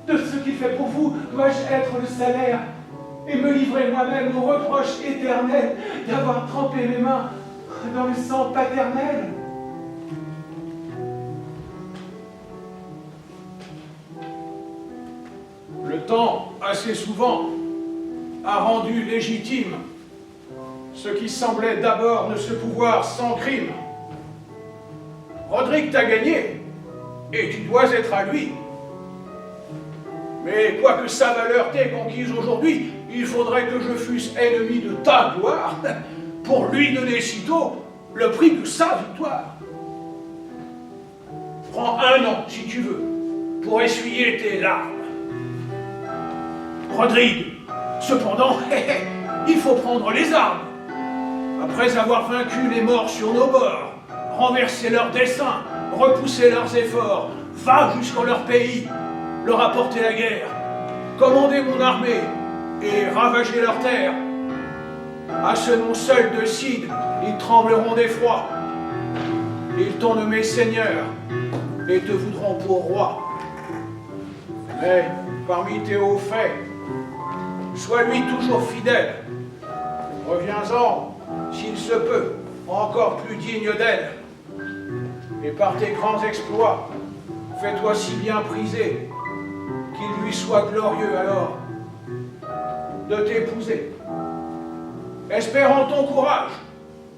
de ce qu'il fait pour vous, dois-je être le salaire, et me livrer moi-même au reproche éternel d'avoir trempé mes mains dans le sang paternel? Le temps, assez souvent, a rendu légitime ce qui semblait d'abord ne se pouvoir sans crime. Rodrigue t'a gagné, et tu dois être à lui. Mais quoique sa valeur t'ait conquise aujourd'hui, il faudrait que je fusse ennemi de ta gloire pour lui donner sitôt le prix de sa victoire. Prends 1 an, si tu veux, pour essuyer tes larmes. Rodrigue, cependant, il faut prendre les armes. Après avoir vaincu les morts sur nos bords, renversé leurs desseins, repoussé leurs efforts, va jusqu'en leur pays, leur apporter la guerre, commander mon armée et ravager leurs terres. À ce nom seul de Cid, ils trembleront d'effroi. Ils t'ont nommé seigneur et te voudront pour roi. Mais parmi tes hauts faits, sois-lui toujours fidèle. Reviens-en, s'il se peut, encore plus digne d'elle. Et par tes grands exploits, fais-toi si bien priser qu'il lui soit glorieux alors de t'épouser. Espère en ton courage,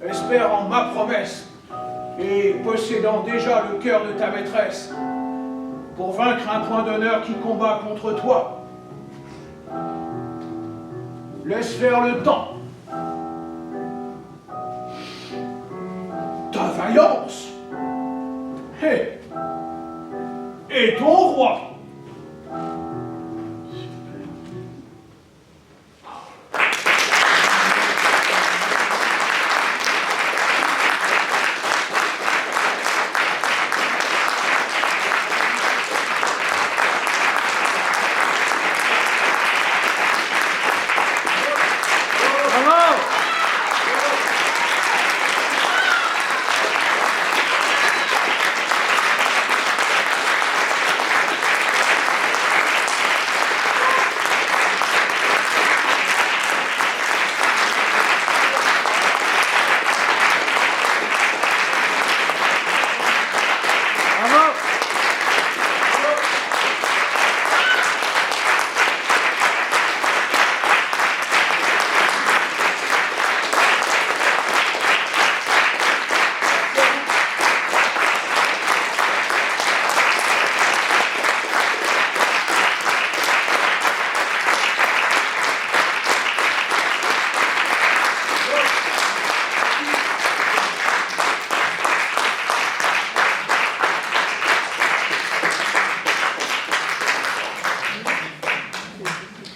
espère en ma promesse, et possédant déjà le cœur de ta maîtresse, pour vaincre un point d'honneur qui combat contre toi. Laisse faire le temps. Ta vaillance. Et ton roi.